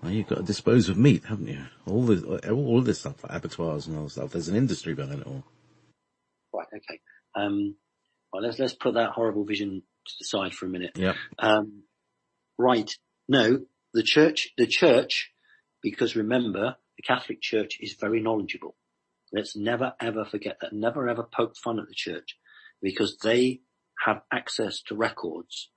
Well, you've got to dispose of meat, haven't you? All this stuff, like abattoirs and all that stuff. There's an industry behind it all. Right, okay. Well, let's put that horrible vision to the side for a minute. Yeah. Right. No, the church, because remember, the Catholic Church is very knowledgeable. Let's never ever forget that. Never ever poke fun at the church, because they have access to records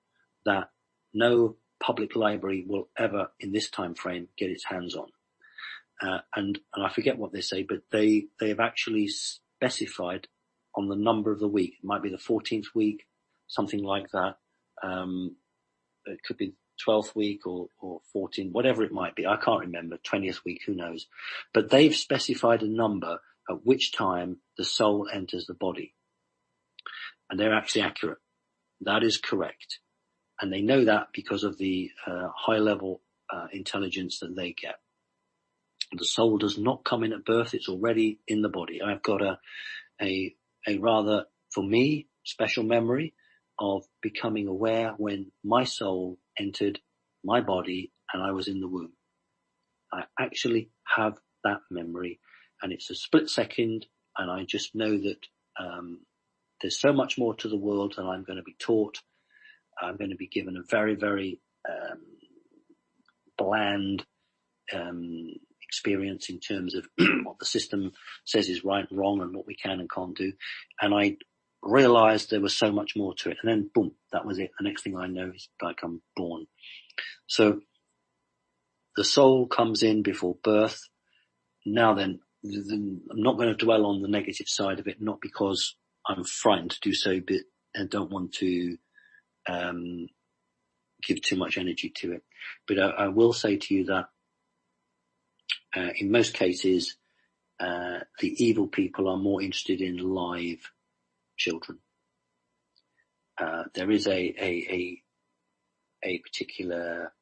that no public library will ever in this time frame get its hands on. And I forget what they say, but they have actually specified on the number of the week. It might be the 14th week, something like that. It could be 12th week or 14th, whatever it might be. I can't remember. 20th week, who knows? But they've specified a number at which time the soul enters the body. And they're actually accurate. That is correct. And they know that because of the high level intelligence that they get. The soul does not come in at birth. It's already in the body. I've got a rather, for me, special memory of becoming aware when my soul entered my body and I was in the womb. I actually have that memory, and it's a split second, and I just know that there's so much more to the world than I'm going to be taught. I'm going to be given a very, very bland experience in terms of what the system says is right and wrong and what we can and can't do. And I realized there was so much more to it. And then boom, that was it. The next thing I know is like I'm born. So the soul comes in before birth. Now then, I'm not going to dwell on the negative side of it, not because I'm frightened to do so, but I don't want to give too much energy to it. But I will say to you that in most cases, the evil people are more interested in live children. There is a particular,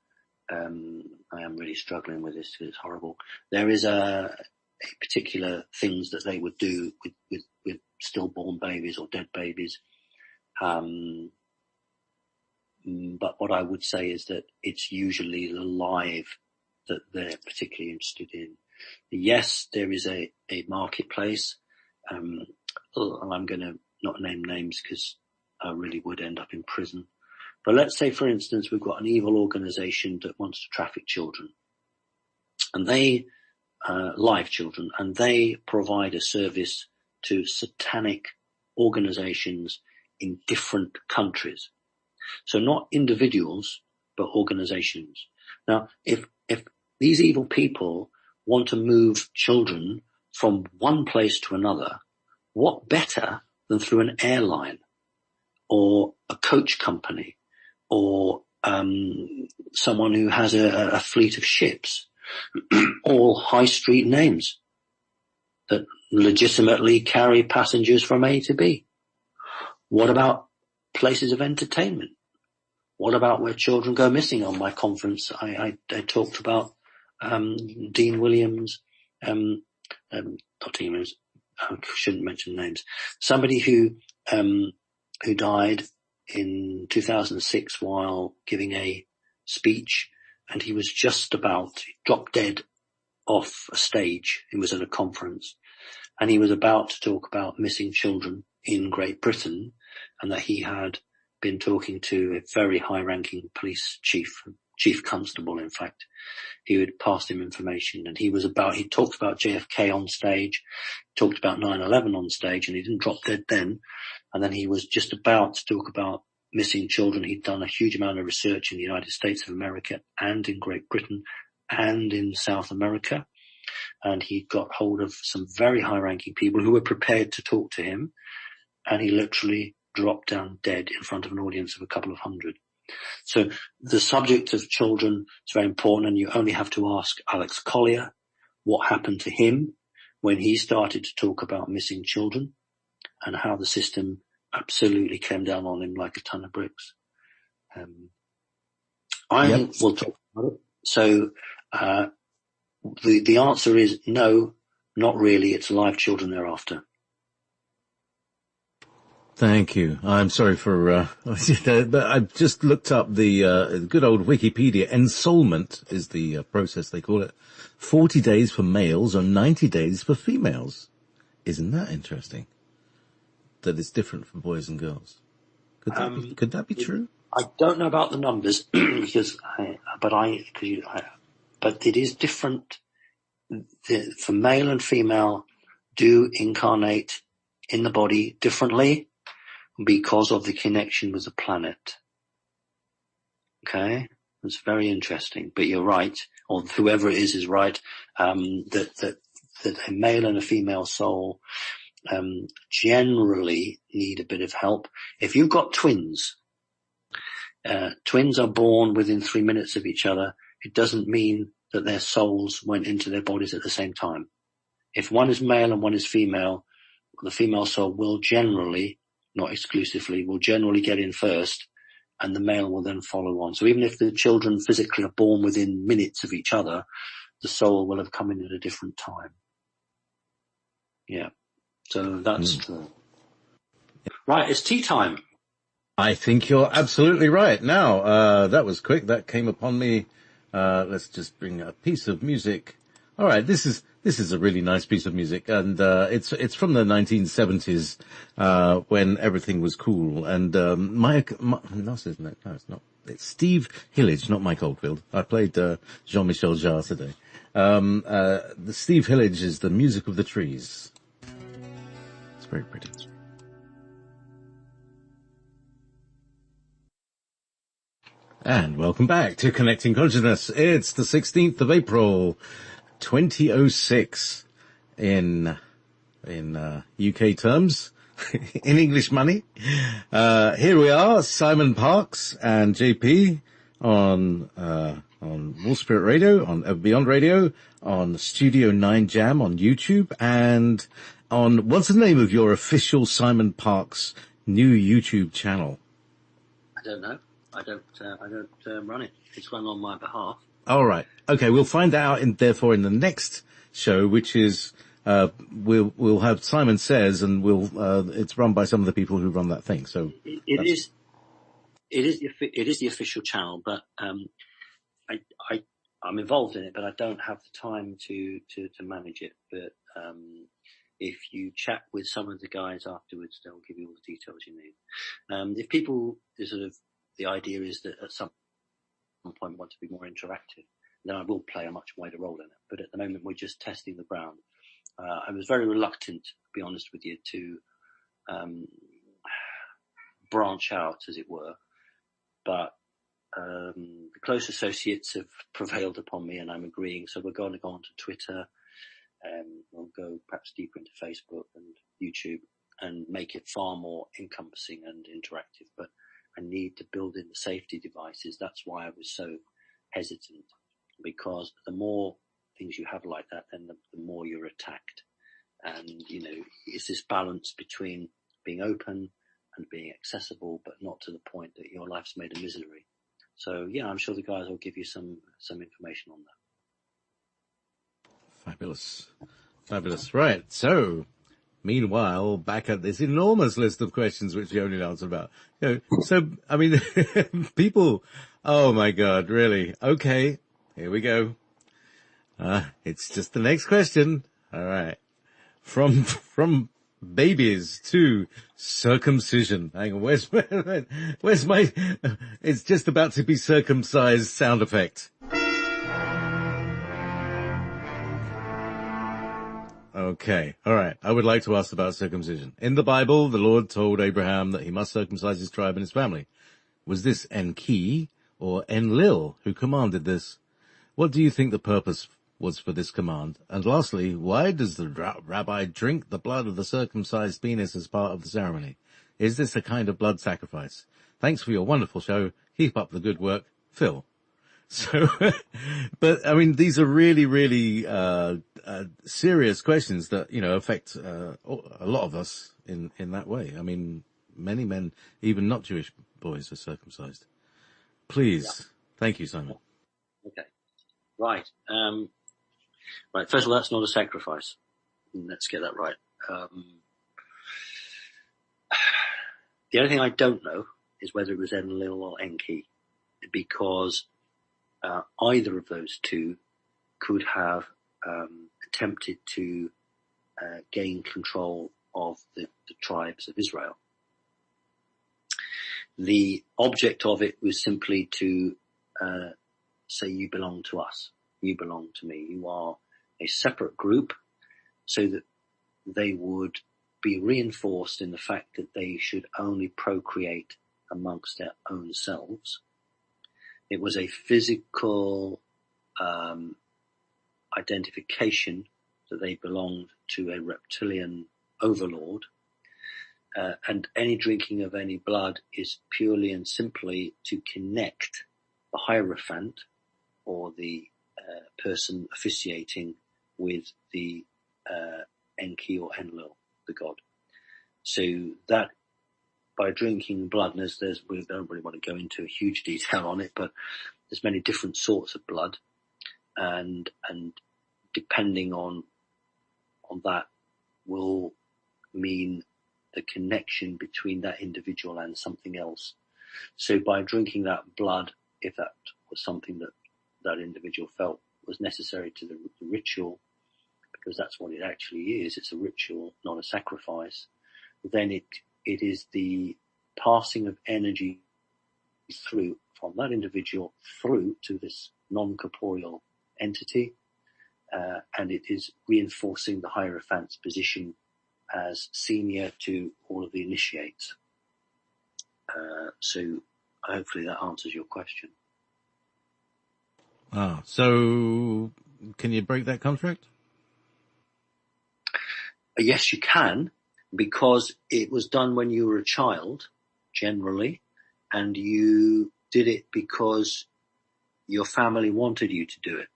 I am really struggling with this because it's horrible. There is a particular things that they would do with stillborn babies or dead babies. But what I would say is that it's usually the live that they're particularly interested in. Yes, there is a marketplace, and I'm going to not name names because I really would end up in prison. But let's say, for instance, we've got an evil organization that wants to traffic children, and they, live children, and they provide a service to satanic organizations in different countries. So not individuals, but organizations. Now, if these evil people want to move children from one place to another, what better than through an airline or a coach company or someone who has a fleet of ships, all high street names that legitimately carry passengers from A to B? What about places of entertainment? What about where children go missing? On my conference, I talked about Dean Williams, not Dean Williams, I shouldn't mention names. Somebody who died in 2006 while giving a speech, and he was just about to drop dead off a stage. He was at a conference, and he was about to talk about missing children, in Great Britain, and that he had been talking to a very high-ranking police chief constable, in fact, who had passed him information. And he talked about JFK on stage, talked about 9/11 on stage, and he didn't drop dead then. And then he was just about to talk about missing children. He'd done a huge amount of research in the United States of America and in Great Britain and in South America. And he got hold of some very high-ranking people who were prepared to talk to him. And he literally dropped down dead in front of an audience of a couple of hundred. So the subject of children is very important, and you only have to ask Alex Collier what happened to him when he started to talk about missing children and how the system absolutely came down on him like a ton of bricks. We'll talk about it. So the answer is no, not really. It's live children thereafter. Thank you. I'm sorry for, but I've just looked up the good old Wikipedia. Ensoulment is the process they call it. 40 days for males or 90 days for females. Isn't that interesting? That it's different for boys and girls. Could that be true? I don't know about the numbers but it is different. For male and female do incarnate in the body differently because of the connection with the planet. Okay? It's very interesting, but you're right, or whoever it is right, that a male and a female soul generally need a bit of help. If you've got twins are born within 3 minutes of each other, it doesn't mean that their souls went into their bodies at the same time. If one is male and one is female, the female soul will generally, not exclusively, will generally get in first, and the male will then follow on. So even if the children physically are born within minutes of each other, the soul will have come in at a different time. Yeah. So that's right. It's tea time. I think you're absolutely right. Now, that was quick. That came upon me. Let's just bring a piece of music. All right. This is a really nice piece of music, and it's from the 1970s when everything was cool. And no, isn't it? No, it's not. It's Steve Hillage, not Mike Oldfield. I played Jean-Michel Jarre today. The Steve Hillage is The Music of the Trees. It's very pretty. And welcome back to Connecting Consciousness. It's the 16th of April, 2006 in UK terms, in English money. Here we are, Simon Parkes and JP on Wall Spirit Radio, on Beyond Radio, on Studio 9 Jam on YouTube, and on, what's the name of your official Simon Parkes new YouTube channel? I don't know. I don't run it. It's run on my behalf. All right. Okay. We'll find out therefore in the next show, which is, we'll have Simon Says, and it's run by some of the people who run that thing. So it is the official channel, but, I'm involved in it, but I don't have the time to manage it. But, if you chat with some of the guys afterwards, they'll give you all the details you need. If people the idea is that at some point want to be more interactive, then I will play a much wider role in it. But at the moment, we're just testing the ground. I was very reluctant, to be honest with you, to branch out, as it were. But the close associates have prevailed upon me, and I'm agreeing. So we're going to go on to Twitter, we'll go perhaps deeper into Facebook and YouTube, and make it far more encompassing and interactive. But I need to build in the safety devices. That's why I was so hesitant, because the more things you have like that, then the more you're attacked. And, it's this balance between being open and being accessible, but not to the point that your life's made a misery. So, yeah, I'm sure the guys will give you some information on that. Fabulous. Right. So, meanwhile, back at this enormous list of questions which you only answered about. People, oh my God, really? Okay, here we go. It's just the next question. All right. From babies to circumcision. Hang on, where's my, it's just about to be circumcised sound effect. Okay, alright. I would like to ask about circumcision. In the Bible, the Lord told Abraham that he must circumcise his tribe and his family. Was this Enki or Enlil who commanded this? What do you think the purpose was for this command? And lastly, why does the rabbi drink the blood of the circumcised penis as part of the ceremony? Is this a kind of blood sacrifice? Thanks for your wonderful show. Keep up the good work. Phil. So, but I mean, these are really, really, serious questions that, affect, a lot of us in that way. I mean, many men, even not Jewish boys, are circumcised. Please. Yeah. Thank you, Simon. Okay. Right. Right. First of all, that's not a sacrifice. Let's get that right. The only thing I don't know is whether it was Enlil or Enki, because either of those two could have attempted to gain control of the tribes of Israel. The object of it was simply to say, you belong to us, you belong to me, you are a separate group, so that they would be reinforced in the fact that they should only procreate amongst their own selves. It was a physical identification that they belonged to a reptilian overlord, and any drinking of any blood is purely and simply to connect the Hierophant or the person officiating with the Enki or Enlil, the god. So that, by drinking blood, and we don't really want to go into a huge detail on it, but there's many different sorts of blood, and depending on that will mean the connection between that individual and something else. So by drinking that blood, if that was something that individual felt was necessary to the ritual, because that's what it actually is, it's a ritual, not a sacrifice, then it is the passing of energy through from that individual through to this non-corporeal entity, and it is reinforcing the Hierophant's position as senior to all of the initiates. So hopefully that answers your question. So can you break that contract? Yes, you can, because it was done when you were a child, generally, and you did it because your family wanted you to do it.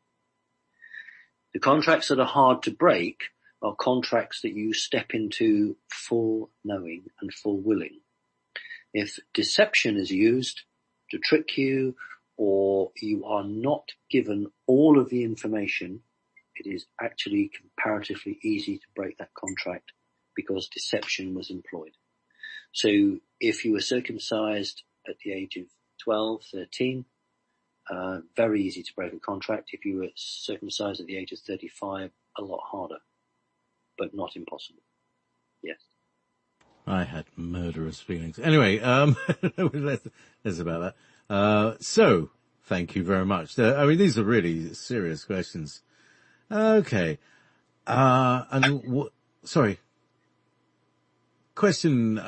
The contracts that are hard to break are contracts that you step into full knowing and full willing. If deception is used to trick you, or you are not given all of the information, it is actually comparatively easy to break that contract because deception was employed. So if you were circumcised at the age of 12, 13, very easy to break a contract. If you were circumcised at the age of 35, a lot harder, but not impossible. Yes. I had murderous feelings. Anyway, that's about that. So, thank you very much. I mean, these are really serious questions. Okay. Sorry. Question,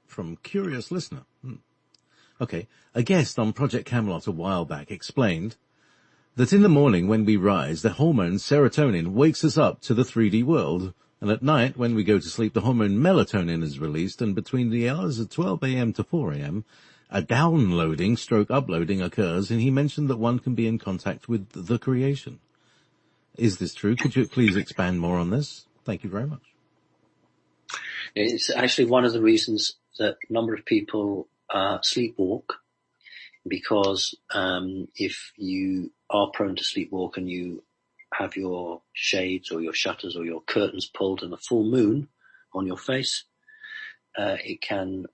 from curious listener. Okay. A guest on Project Camelot a while back explained that in the morning when we rise, the hormone serotonin wakes us up to the 3D world. And at night, when we go to sleep, the hormone melatonin is released, and between the hours of 12 a.m. to 4 a.m., a downloading stroke uploading occurs, and he mentioned that one can be in contact with the creation. Is this true? Could you please expand more on this? Thank you very much. It's actually one of the reasons that a number of people sleepwalk, because if you are prone to sleepwalk and you have your shades or your shutters or your curtains pulled and a full moon on your face, it can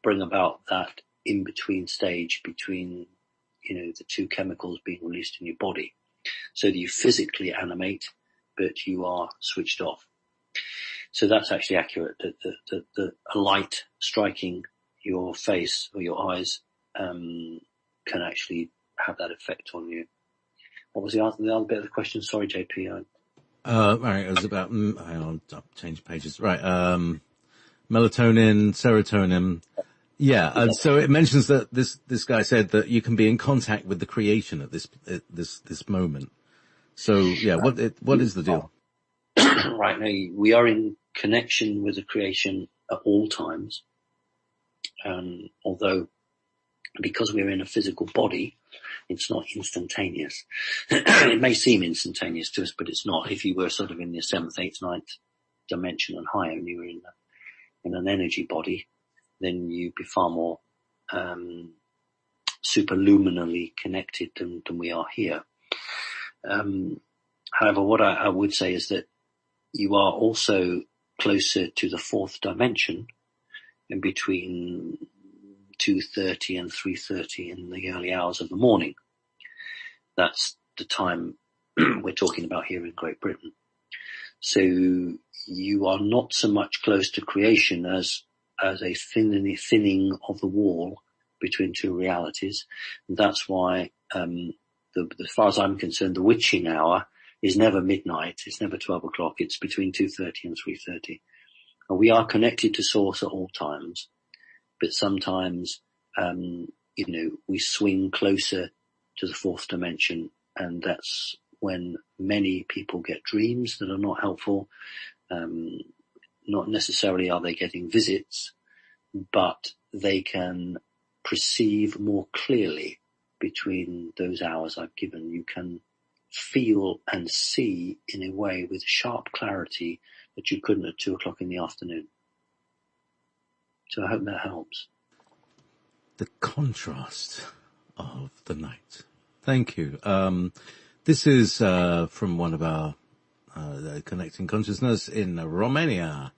bring about that in-between stage between, the two chemicals being released in your body, so that you physically animate, but you are switched off. So that's actually accurate, that a light striking your face or your eyes can actually have that effect on you. What was the other bit of the question? Sorry, JP. Right, it was about, hang on, I'll change pages. Right, melatonin, serotonin. Yeah, and so it mentions that this guy said that you can be in contact with the creation at this moment. So yeah, what is the deal? Right now, we are in connection with the creation at all times. Although, because we're in a physical body, it's not instantaneous. It may seem instantaneous to us, but it's not. If you were sort of in the 7th, 8th, 9th dimension and higher, and you were in an energy body, then you'd be far more superluminally connected than we are here. However, what I would say is that you are also closer to the 4th dimension, in between 2:30 and 3:30 in the early hours of the morning. That's the time we're talking about here in Great Britain. So you are not so much close to creation as a thinning of the wall between two realities. And that's why, as far as I'm concerned, the witching hour is never midnight. It's never 12 o'clock. It's between 2:30 and 3:30. And we are connected to source at all times, but sometimes, we swing closer to the 4th dimension, and that's when many people get dreams that are not helpful. Not necessarily are they getting visits, but they can perceive more clearly between those hours I've given. You can feel and see in a way with sharp clarity that you couldn't at 2 o'clock in the afternoon. So I hope that helps. The contrast of the night. Thank you. This is from one of our Connecting Consciousness in Romania.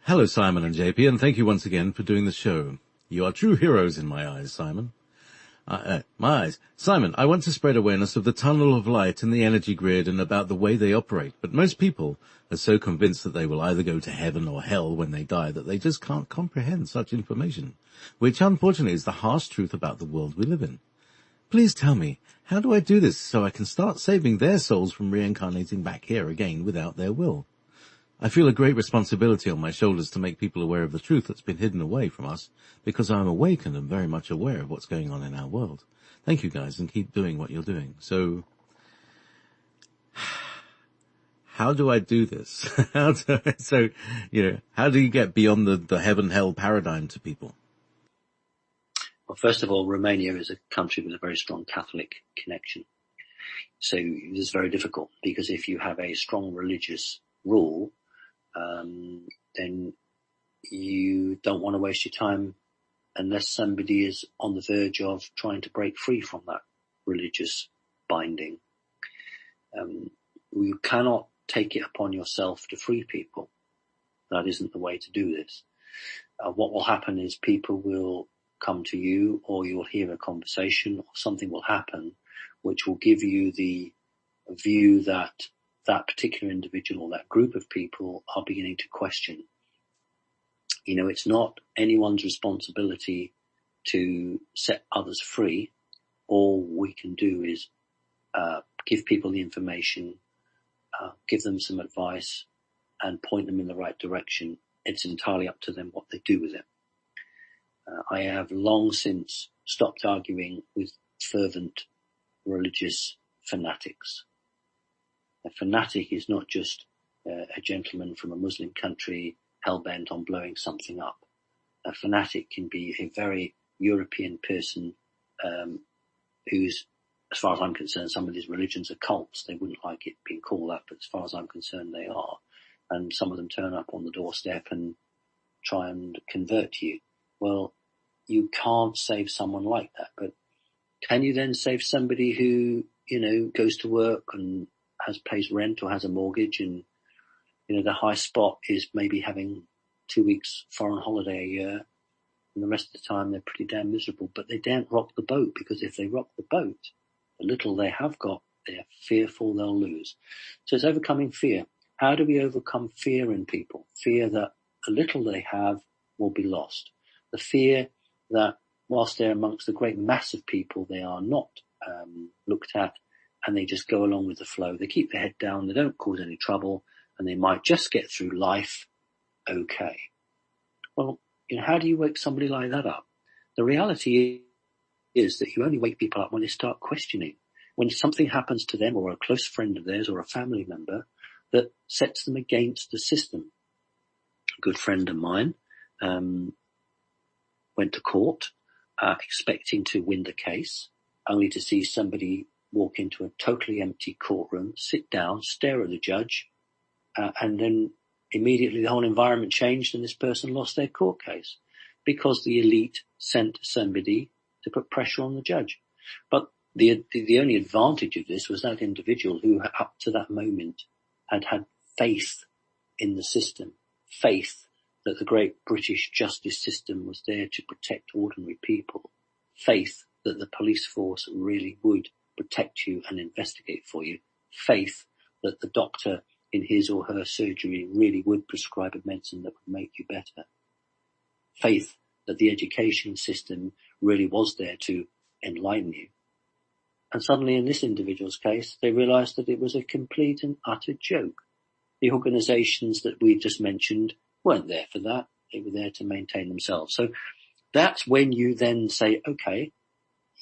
Hello, Simon and JP, and thank you once again for doing the show. You are true heroes in my eyes, Simon. My eyes. Simon, I want to spread awareness of the tunnel of light and the energy grid and about the way they operate, but most people are so convinced that they will either go to heaven or hell when they die that they just can't comprehend such information, which unfortunately is the harsh truth about the world we live in. Please tell me, how do I do this so I can start saving their souls from reincarnating back here again without their will? I feel a great responsibility on my shoulders to make people aware of the truth that's been hidden away from us, because I'm awakened and very much aware of what's going on in our world. Thank you guys, and keep doing what you're doing. So, how do I do this? How do you get beyond the heaven-hell paradigm to people? Well, first of all, Romania is a country with a very strong Catholic connection. So this is very difficult, because if you have a strong religious rule, then you don't want to waste your time unless somebody is on the verge of trying to break free from that religious binding. You cannot take it upon yourself to free people. That isn't the way to do this. What will happen is people will come to you, or you'll hear a conversation, or something will happen which will give you the view that that particular individual or that group of people are beginning to question. It's not anyone's responsibility to set others free. All we can do is give people the information, give them some advice, and point them in the right direction. It's entirely up to them what they do with it. I have long since stopped arguing with fervent religious fanatics. A fanatic is not just a gentleman from a Muslim country hell-bent on blowing something up. A fanatic can be a very European person who's, as far as I'm concerned, some of these religions are cults. They wouldn't like it being called that, but as far as I'm concerned, they are. And some of them turn up on the doorstep and try and convert you. Well, you can't save someone like that, but can you then save somebody who, goes to work and pays rent or has a mortgage, and, the high spot is maybe having 2 weeks foreign holiday a year, and the rest of the time they're pretty damn miserable, but they daren't rock the boat, because if they rock the boat, the little they have got, They're fearful they'll lose. So it's overcoming fear. How do we overcome fear in people? Fear that the little they have will be lost. The fear that whilst they're amongst the great mass of people, they are not looked at, and they just go along with the flow. They keep their head down, they don't cause any trouble, and they might just get through life okay. Well, how do you wake somebody like that up? The reality is that you only wake people up when they start questioning. When something happens to them or a close friend of theirs or a family member that sets them against the system. A good friend of mine went to court expecting to win the case, only to see somebody walk into a totally empty courtroom, sit down, stare at the judge, and then immediately the whole environment changed and this person lost their court case because the elite sent somebody to put pressure on the judge. But the only advantage of this was that individual who up to that moment had had faith in the system, faith that the great British justice system was there to protect ordinary people, faith that the police force really would protect you and investigate for you, faith that the doctor in his or her surgery really would prescribe a medicine that would make you better, faith that the education system really was there to enlighten you. And suddenly in this individual's case, they realized that it was a complete and utter joke. The organizations that we just mentioned weren't there for that. They were there to maintain themselves. So that's when you then say, okay,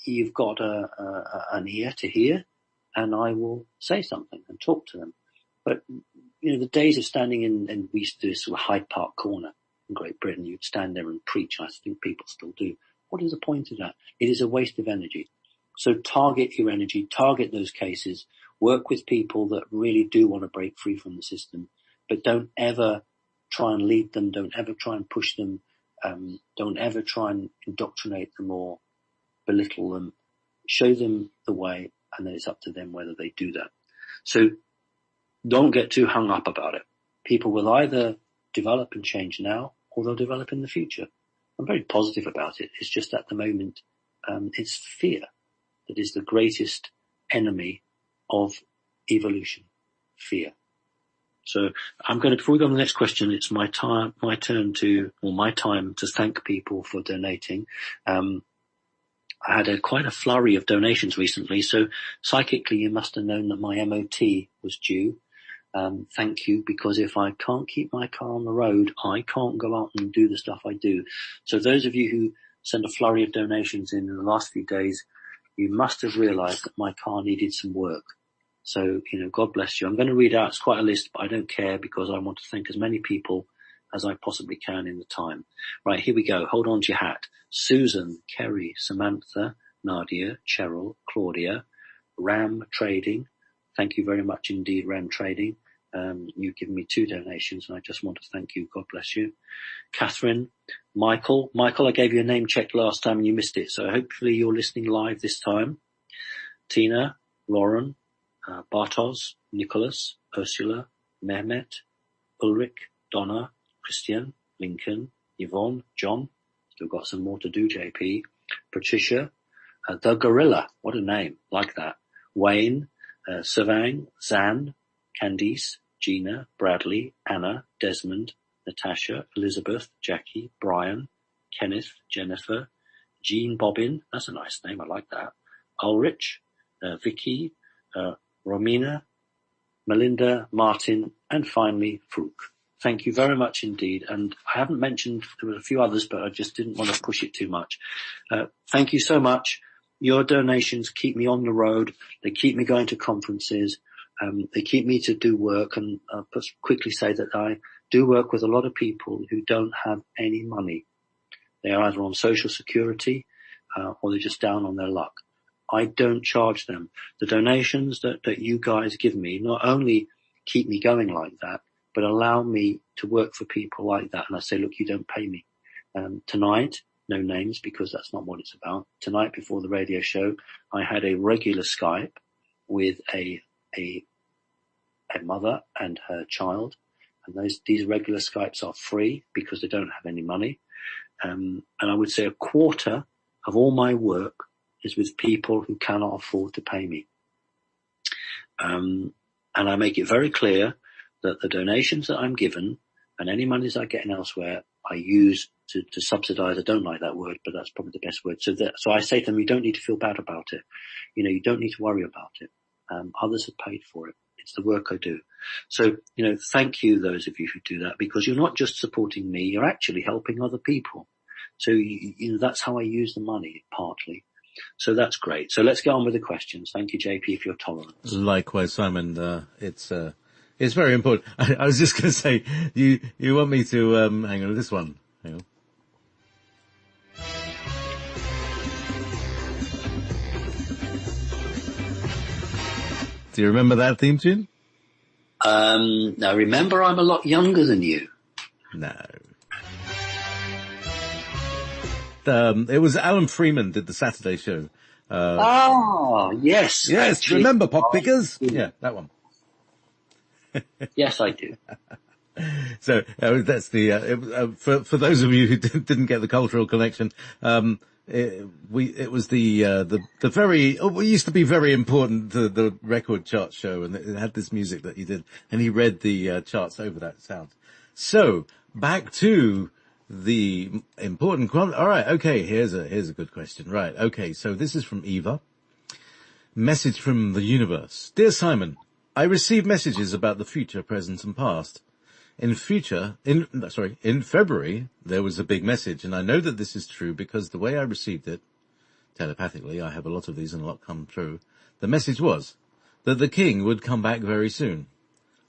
you've got an ear to hear, and I will say something and talk to them. But, the days of standing in, and we used to do this with Hyde Park Corner in Great Britain, you'd stand there and preach. I think people still do. What is the point of that? It is a waste of energy. So target your energy, target those cases, work with people that really do want to break free from the system, but don't ever try and lead them, don't ever try and push them, don't ever try and indoctrinate them or belittle them. Show them the way, and then it's up to them whether they do that. So don't get too hung up about it. People will either develop and change now, or they'll develop in the future. I'm very positive about it. It's just at the moment, it's fear that is the greatest enemy of evolution. Fear. So I'm going to, before we go on to the next question, it's my time to thank people for donating. I had quite a flurry of donations recently, so psychically you must have known that my MOT was due. Thank you, because if I can't keep my car on the road, I can't go out and do the stuff I do. So those of you who sent a flurry of donations in the last few days, you must have realized that my car needed some work. So, God bless you. I'm going to read out, it's quite a list, but I don't care because I want to thank as many people as I possibly can in the time. Right, here we go. Hold on to your hat. Susan, Kerry, Samantha, Nadia, Cheryl, Claudia, Ram Trading. Thank you very much indeed, Ram Trading. You've given me 2 donations and I just want to thank you. God bless you. Catherine, Michael, I gave you a name check last time and you missed it. So hopefully you're listening live this time. Tina, Lauren, Bartos, Nicholas, Ursula, Mehmet, Ulrich, Donna, Christian, Lincoln, Yvonne, John. Still got some more to do, JP. Patricia, The Gorilla. What a name. Like that. Wayne, Savang, Zan, Candice, Gina, Bradley, Anna, Desmond, Natasha, Elizabeth, Jackie, Brian, Kenneth, Jennifer, Jean Bobbin. That's a nice name. I like that. Ulrich, Vicky, Romina, Melinda, Martin, and finally, Fruk. Thank you very much indeed. And I haven't mentioned, there were a few others, but I just didn't want to push it too much. Thank you so much. Your donations keep me on the road. They keep me going to conferences. They keep me to do work. And I'll quickly say that I do work with a lot of people who don't have any money. They are either on social security, or they're just down on their luck. I don't charge them. The donations that you guys give me not only keep me going like that, but allow me to work for people like that. And I say, look, you don't pay me. Tonight, no names because that's not what it's about. Tonight before the radio show, I had a regular Skype with a mother and her child. And these regular Skypes are free because they don't have any money. And I would say a quarter of all my work is with people who cannot afford to pay me. And I make it very clear that the donations that I'm given and any monies I get in elsewhere, I use to subsidize. I don't like that word, but that's probably the best word. So I say to them, you don't need to feel bad about it. You don't need to worry about it. Others have paid for it. It's the work I do. So, thank you, those of you who do that, because you're not just supporting me, you're actually helping other people. So, that's how I use the money, partly. So that's great. So let's get on with the questions. Thank you, JP, for your tolerance. Likewise, Simon. It's very important. I was just going to say, you want me to, hang on, this one. Hang on. Do you remember that theme tune? Now remember, I'm a lot younger than you. No. It was Alan Freeman did the Saturday show. Yes. Yes, actually, remember Pop Pickers? Yeah, that one. Yes, I do. So that's the for those of you who didn't get the cultural connection. It was the very what used to be very important, the record chart show, and it had this music that he did, and he read the charts over that sound. So back to the important all right, okay, here's a good question. Right, okay, so this is from Eva. Message from the universe. Dear Simon, I receive messages about the future, present and past. In February, there was a big message, and I know that this is true because the way I received it, telepathically, I have a lot of these and a lot come true, the message was that the king would come back very soon.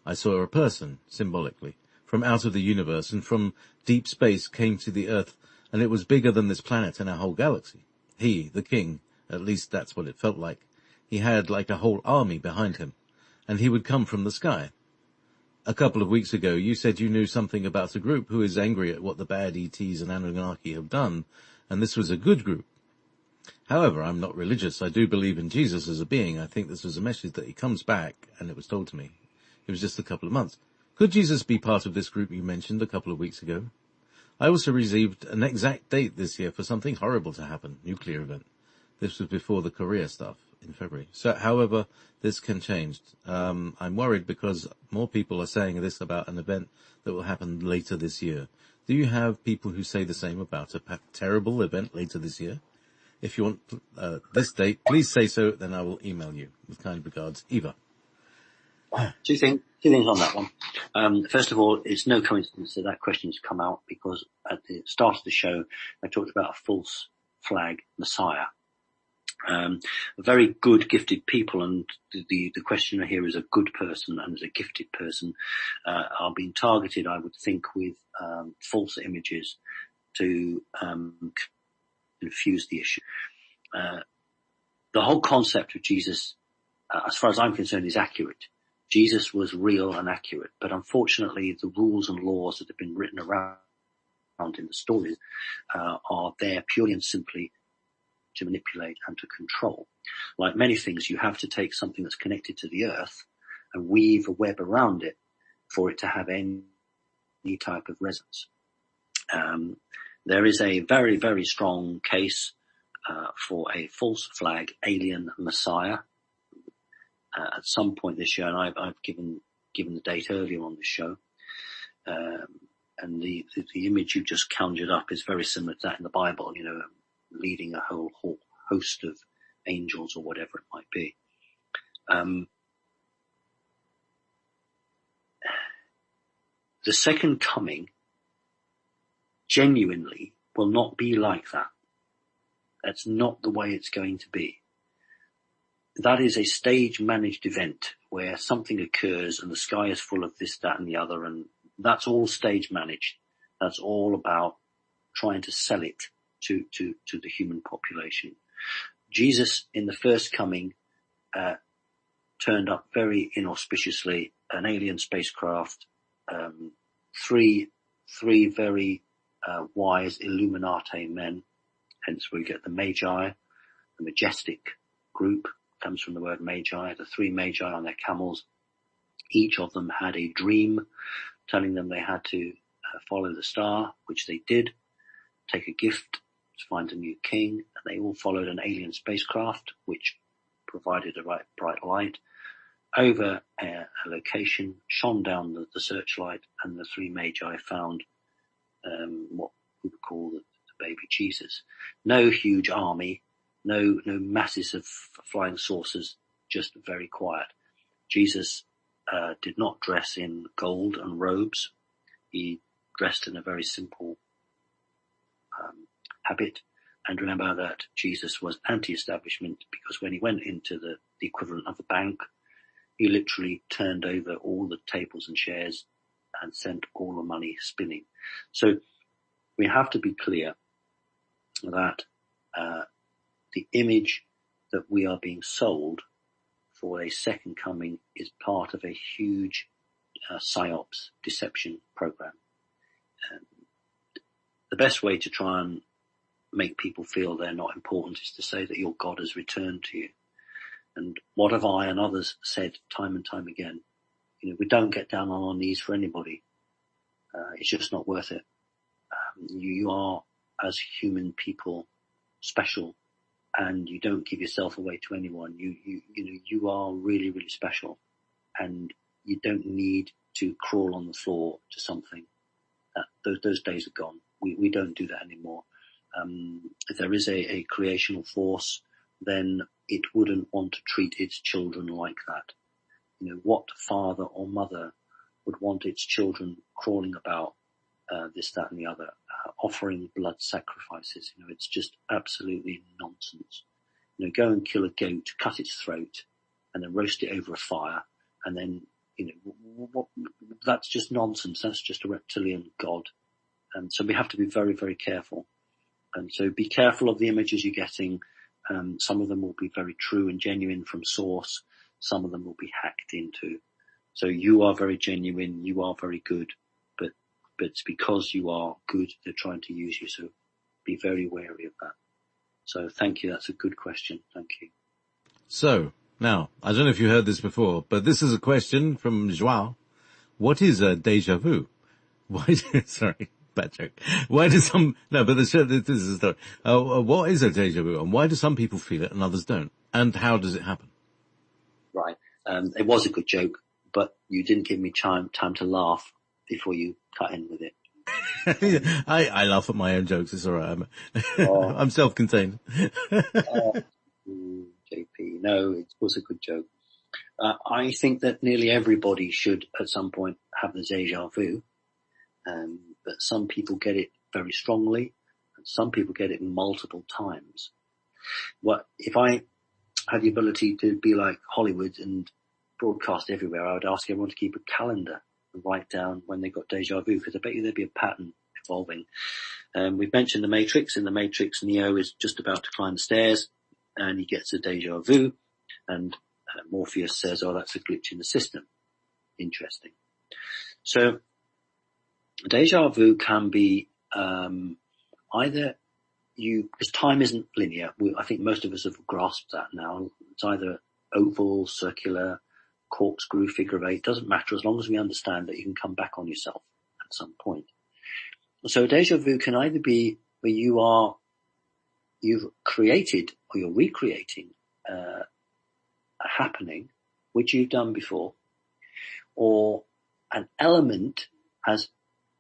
I saw a person, symbolically, from out of the universe and from deep space came to the earth, and it was bigger than this planet and our whole galaxy. He, the king, at least that's what it felt like. He had like a whole army behind him, and he would come from the sky. A couple of weeks ago, you said you knew something about a group who is angry at what the bad ETs and Anunnaki have done, and this was a good group. However, I'm not religious. I do believe in Jesus as a being. I think this was a message that he comes back, and it was told to me. It was just a couple of months. Could Jesus be part of this group you mentioned a couple of weeks ago? I also received an exact date this year for something horrible to happen, nuclear event. This was before the Korea stuff in February. So, however, this can change. I'm worried because more people are saying this about an event that will happen later this year. Do you have people who say the same about a terrible event later this year? If you want this date, please say so, then I will email you. With kind regards, Eva. Two things on that one. First of all, it's no coincidence that question's come out because at the start of the show, I talked about a false flag messiah. Very good, gifted people, and the questioner here is a good person and is a gifted person, are being targeted, I would think, with false images to confuse the issue. The whole concept of Jesus, as far as I'm concerned, is accurate. Jesus was real and accurate, but unfortunately the rules and laws that have been written around in the stories are there purely and simply to manipulate and to control. Like many things, you have to take something that's connected to the earth and weave a web around it for it to have any type of resonance. There is a very, very strong case for a false flag alien messiah at some point this year, and I've given the date earlier on the show. And the image you just conjured up is very similar to that in the Bible, leading a whole host of angels or whatever it might be. The second coming genuinely will not be like that. That's not the way it's going to be. That is a stage managed event where something occurs and the sky is full of this, that and the other, and that's all stage managed. That's all about trying to sell it to the human population. Jesus in the first coming turned up very inauspiciously, an alien spacecraft, three very wise Illuminati men, hence we get the Magi, the majestic group comes from the word Magi, the three Magi on their camels. Each of them had a dream telling them they had to follow the star, which they did, take a gift to find a new king, and they all followed an alien spacecraft, which provided a bright light. over a location, shone down the searchlight, and the three magi found what we would call the baby Jesus. No huge army, no masses of flying saucers, just very quiet. Jesus did not dress in gold and robes. He dressed in a very simple habit. And remember that Jesus was anti-establishment, because when he went into the equivalent of a bank, he literally turned over all the tables and chairs and sent all the money spinning. So we have to be clear that the image that we are being sold for a second coming is part of a huge psyops deception program. The best way to try and make people feel they're not important is to say that your God has returned to you. And what have I and others said time and time again? We don't get down on our knees for anybody. It's just not worth it. You are, as human people, special, and you don't give yourself away to anyone. You are really, really special, and you don't need to crawl on the floor to something. Those days are gone. We don't do that anymore. If there is a creational force, then it wouldn't want to treat its children like that. What father or mother would want its children crawling about this, that, and the other, offering blood sacrifices? It's just absolutely nonsense. Go and kill a goat, cut its throat, and then roast it over a fire, and then that's just nonsense. That's just a reptilian god. And so we have to be very, very careful. And so be careful of the images you're getting. Some of them will be very true and genuine from source. Some of them will be hacked into. So you are very genuine. You are very good. But it's because you are good, they're trying to use you. So be very wary of that. So thank you. That's a good question. Thank you. So, now, I don't know if you heard this before, but this is a question from Joao. What is a déjà vu? Sorry, bad joke. Why do this is a story. What is a déjà vu, and why do some people feel it and others don't? And how does it happen? Right. It was a good joke, but you didn't give me time to laugh before you cut in with it. I laugh at my own jokes. It's all right. I'm self-contained. JP, no, it was a good joke. I think that nearly everybody should at some point have the déjà vu, but some people get it very strongly, and some people get it multiple times. If I had the ability to be like Hollywood and broadcast everywhere, I would ask everyone to keep a calendar and write down when they got déjà vu, because I bet you there'd be a pattern evolving. We've mentioned the Matrix. In the Matrix, Neo is just about to climb the stairs, and he gets a déjà vu, and Morpheus says, "Oh, that's a glitch in the system." Interesting. So, déjà vu can be either because time isn't linear. I think most of us have grasped that now. It's either oval, circular, corkscrew, figure of eight. Doesn't matter, as long as we understand that you can come back on yourself at some point. So déjà vu can either be where you've created or you're recreating a happening which you've done before, or an element has,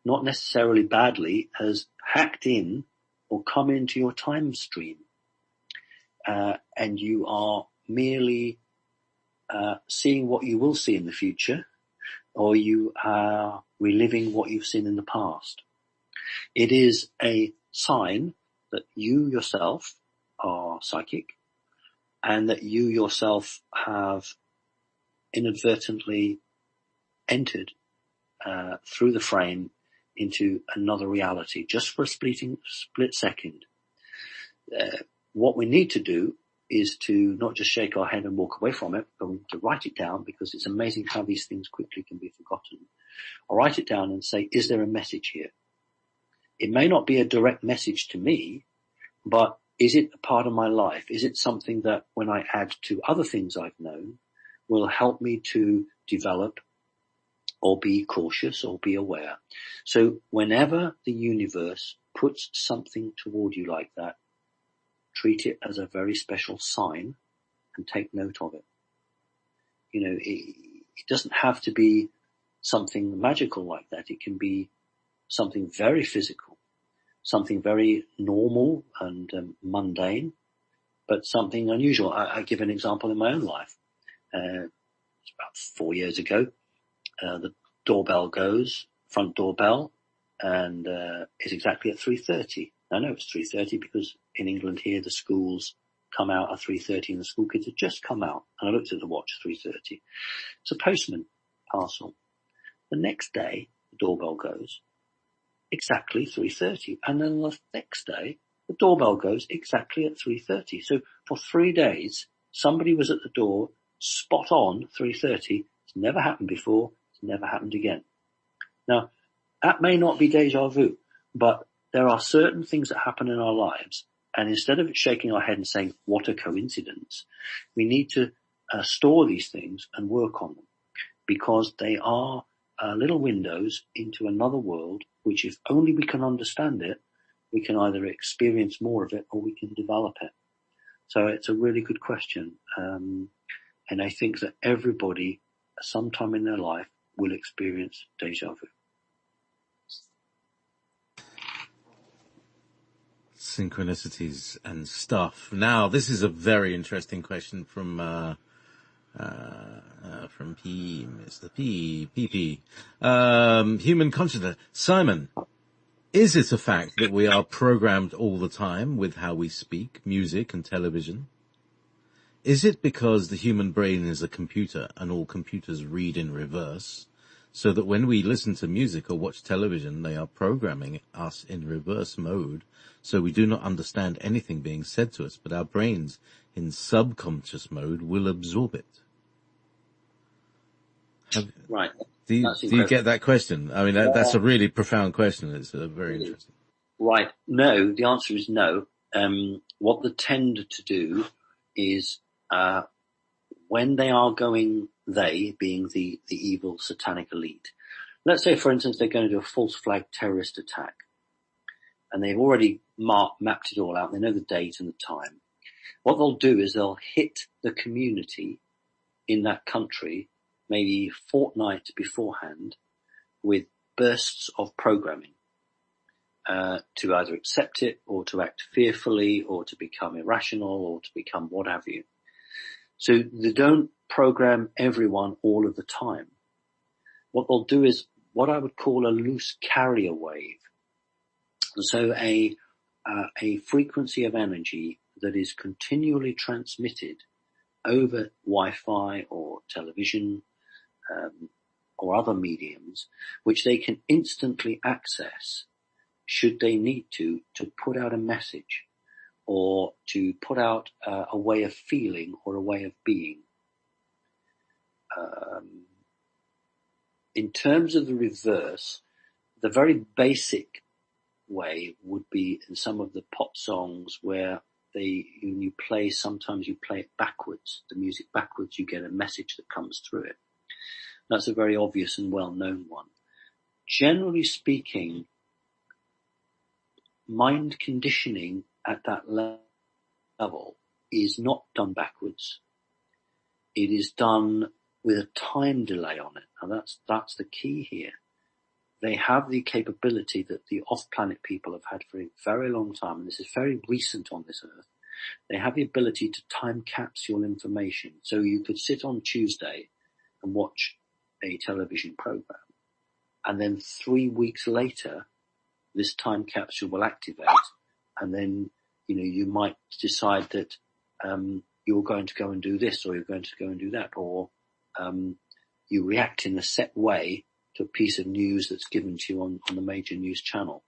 not necessarily badly, has hacked in or come into your time stream, and you are merely seeing what you will see in the future, or you are reliving what you've seen in the past. It is a sign that you yourself are psychic, and that you yourself have inadvertently entered through the frame into another reality, just for a split second. What we need to do is to not just shake our head and walk away from it, but we need to write it down, because it's amazing how these things quickly can be forgotten. Or write it down and say, is there a message here? It may not be a direct message to me, but is it a part of my life? Is it something that, when I add to other things I've known, will help me to develop or be cautious or be aware? So whenever the universe puts something toward you like that, treat it as a very special sign and take note of it. it doesn't have to be something magical like that. It can be something very physical, something very normal and mundane, but something unusual. I give an example in my own life. It's about 4 years ago. The doorbell goes, front doorbell, and it's exactly at 3:30. I know it's 3:30 because in England here the schools come out at 3:30 and the school kids have just come out. And I looked at the watch, 3:30. It's a postman parcel. The next day, the doorbell goes exactly 3:30. And then the next day, the doorbell goes exactly at 3:30. So for 3 days, somebody was at the door, spot on 3:30. It's never happened before. It's never happened again. Now, that may not be deja vu, but there are certain things that happen in our lives. And instead of shaking our head and saying, what a coincidence, we need to store these things and work on them, because they are little windows into another world, which if only we can understand it, we can either experience more of it or we can develop it. So it's a really good question. And I think that everybody, sometime in their life, will experience deja vu. Synchronicities and stuff. Now, this is a very interesting question from P, Mr. P. Human consciousness. Simon, is it a fact that we are programmed all the time with how we speak, music and television? Is it because the human brain is a computer and all computers read in reverse, so that when we listen to music or watch television, they are programming us in reverse mode, so we do not understand anything being said to us, but our brains in subconscious mode will absorb it? Right. Do you get that question? I mean, that's a really profound question. It's very interesting. Right. No, the answer is no. What they tend to do is, when they are going, they being the evil satanic elite. Let's say, for instance, they're going to do a false flag terrorist attack, and they've already mapped it all out. They know the date and the time. What they'll do is they'll hit the community in that country maybe a fortnight beforehand with bursts of programming, to either accept it or to act fearfully or to become irrational or to become what have you. So they don't program everyone all of the time. What they'll do is what I would call a loose carrier wave. So a frequency of energy that is continually transmitted over Wi-Fi or television, or other mediums, which they can instantly access should they need to put out a message or to put out a way of feeling or a way of being. In terms of the reverse, the very basic way would be in some of the pop songs where when you play, sometimes you play it backwards, the music backwards, you get a message that comes through it. That's a very obvious and well-known one. Generally speaking, mind conditioning at that level is not done backwards. It is done with a time delay on it. And that's the key here. They have the capability that the off-planet people have had for a very long time, and this is very recent on this earth. They have the ability to time capsule information. So you could sit on Tuesday and watch a television program, and then 3 weeks later, this time capsule will activate, and then, you might decide that, you're going to go and do this, or you're going to go and do that, or, you react in a set way to a piece of news that's given to you on the major news channel.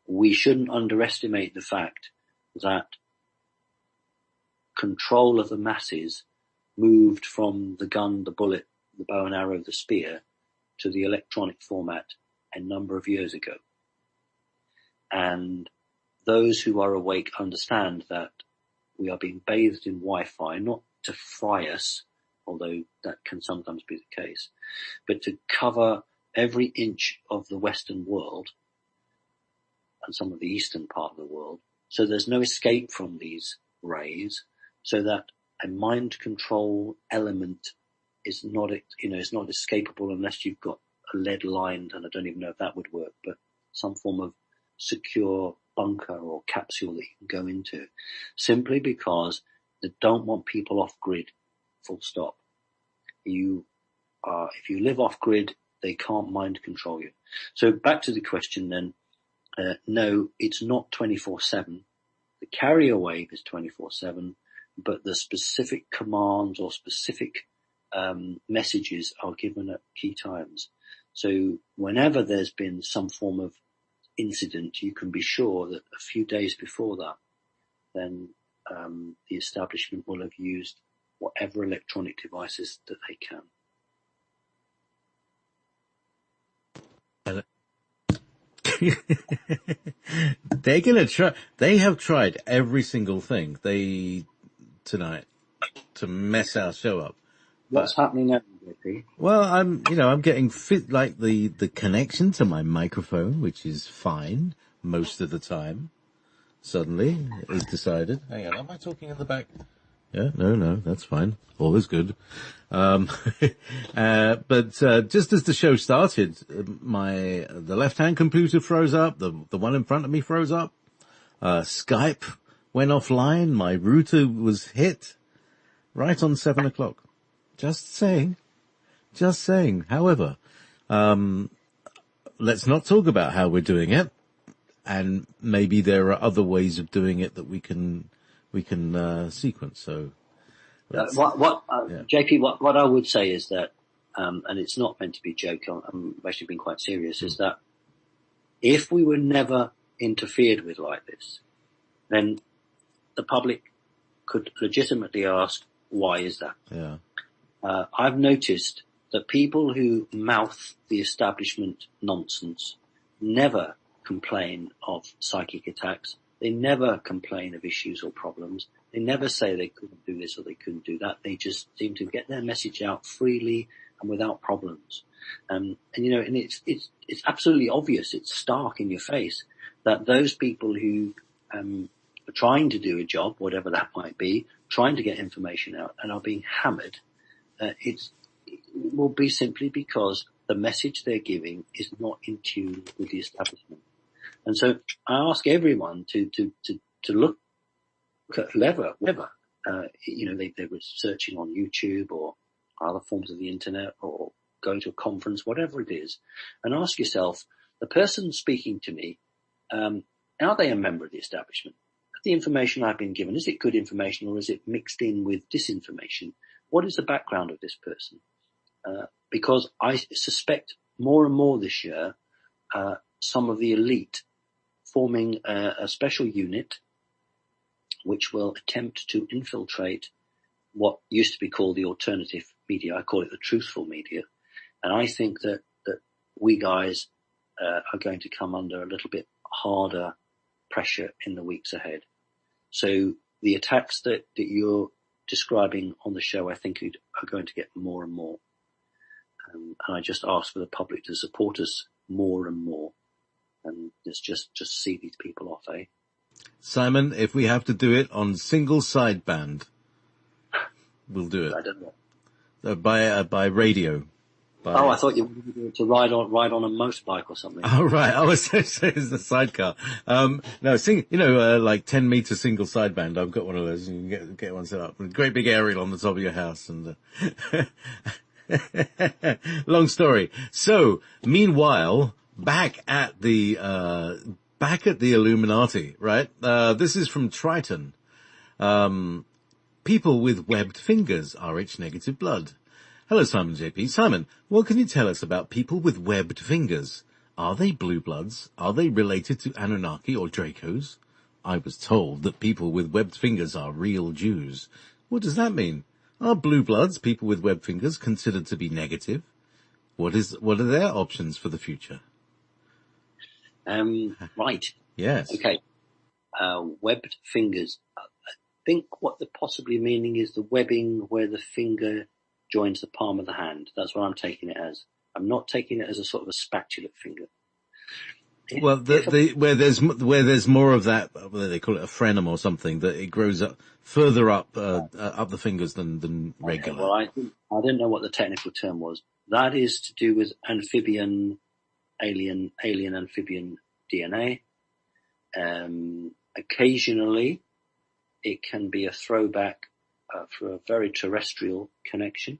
We shouldn't underestimate the fact that control of the masses moved from the gun, the bullet, the bow and arrow, the spear, to the electronic format a number of years ago. And those who are awake understand that we are being bathed in Wi-Fi, not to fry us, although that can sometimes be the case, but to cover every inch of the Western world and some of the eastern part of the world. So there's no escape from these rays, so that a mind control element is not, it's not escapable unless you've got a lead lined, and I don't even know if that would work, but some form of secure bunker or capsule that you can go into, simply because they don't want people off grid, full stop. If you live off grid, they can't mind control you. So back to the question then, no, it's not 24/7. The carrier wave is 24/7, but the specific commands or specific messages are given at key times. So whenever there's been some form of incident, you can be sure that a few days before that, then the establishment will have used whatever electronic devices that they can. They're gonna try. They have tried every single thing tonight to mess our show up. What's happening now, JP? Well, I'm getting the connection to my microphone, which is fine most of the time. Suddenly, it's decided. Hang on, am I talking in the back? Yeah, no, that's fine. All is good. But just as the show started, the left-hand computer froze up, the one in front of me froze up, Skype went offline, my router was hit right on 7 o'clock. Just saying. However, let's not talk about how we're doing it, and maybe there are other ways of doing it that we can sequence. So, JP, what I would say is that, and it's not meant to be a joke, I'm actually being quite serious, is that if we were never interfered with like this, then the public could legitimately ask, why is that? Yeah. I've noticed that people who mouth the establishment nonsense never complain of psychic attacks. They never complain of issues or problems. They never say they couldn't do this or they couldn't do that. They just seem to get their message out freely and without problems. And it's absolutely obvious. It's stark in your face that those people who, are trying to do a job, whatever that might be, trying to get information out and are being hammered, it will be simply because the message they're giving is not in tune with the establishment. And so I ask everyone to look at whatever, they were searching on YouTube or other forms of the internet or going to a conference, whatever it is, and ask yourself, the person speaking to me, are they a member of the establishment? The information I've been given, is it good information or is it mixed in with disinformation? What is the background of this person? Because I suspect more and more this year, some of the elite forming a special unit which will attempt to infiltrate what used to be called the alternative media. I call it the truthful media. And I think that we guys are going to come under a little bit harder pressure in the weeks ahead. So the attacks that you're describing on the show, I think are going to get more and more. And I just ask for the public to support us more and more. And let's just see these people off, eh? Simon, if we have to do it on single sideband, we'll do it. I don't know. By radio. I thought you were going to ride on a motorbike or something. Oh, right. I was saying it's the sidecar. No, like 10 meter single sideband. I've got one of those. You can get one set up. A great big aerial on the top of your house. And long story. So, meanwhile, back at the Illuminati, right? This is from Triton. People with webbed fingers, Rh negative blood. Hello, Simon JP. Simon, what can you tell us about people with webbed fingers? Are they blue bloods? Are they related to Anunnaki or Dracos? I was told that people with webbed fingers are real Jews. What does that mean? Are blue bloods, people with webbed fingers, considered to be negative? What are their options for the future? Right. Yes. Okay. Webbed fingers. I think what they're possibly meaning is the webbing where the finger joins the palm of the hand. That's what I'm taking it as. I'm not taking it as a sort of a spatulate finger. Well, where there's more of that, what they call it, a frenum or something, that it grows up further up the fingers than Okay, regular. well, I didn't know what the technical term was. That is to do with alien amphibian DNA. Occasionally, it can be a throwback for a very terrestrial connection.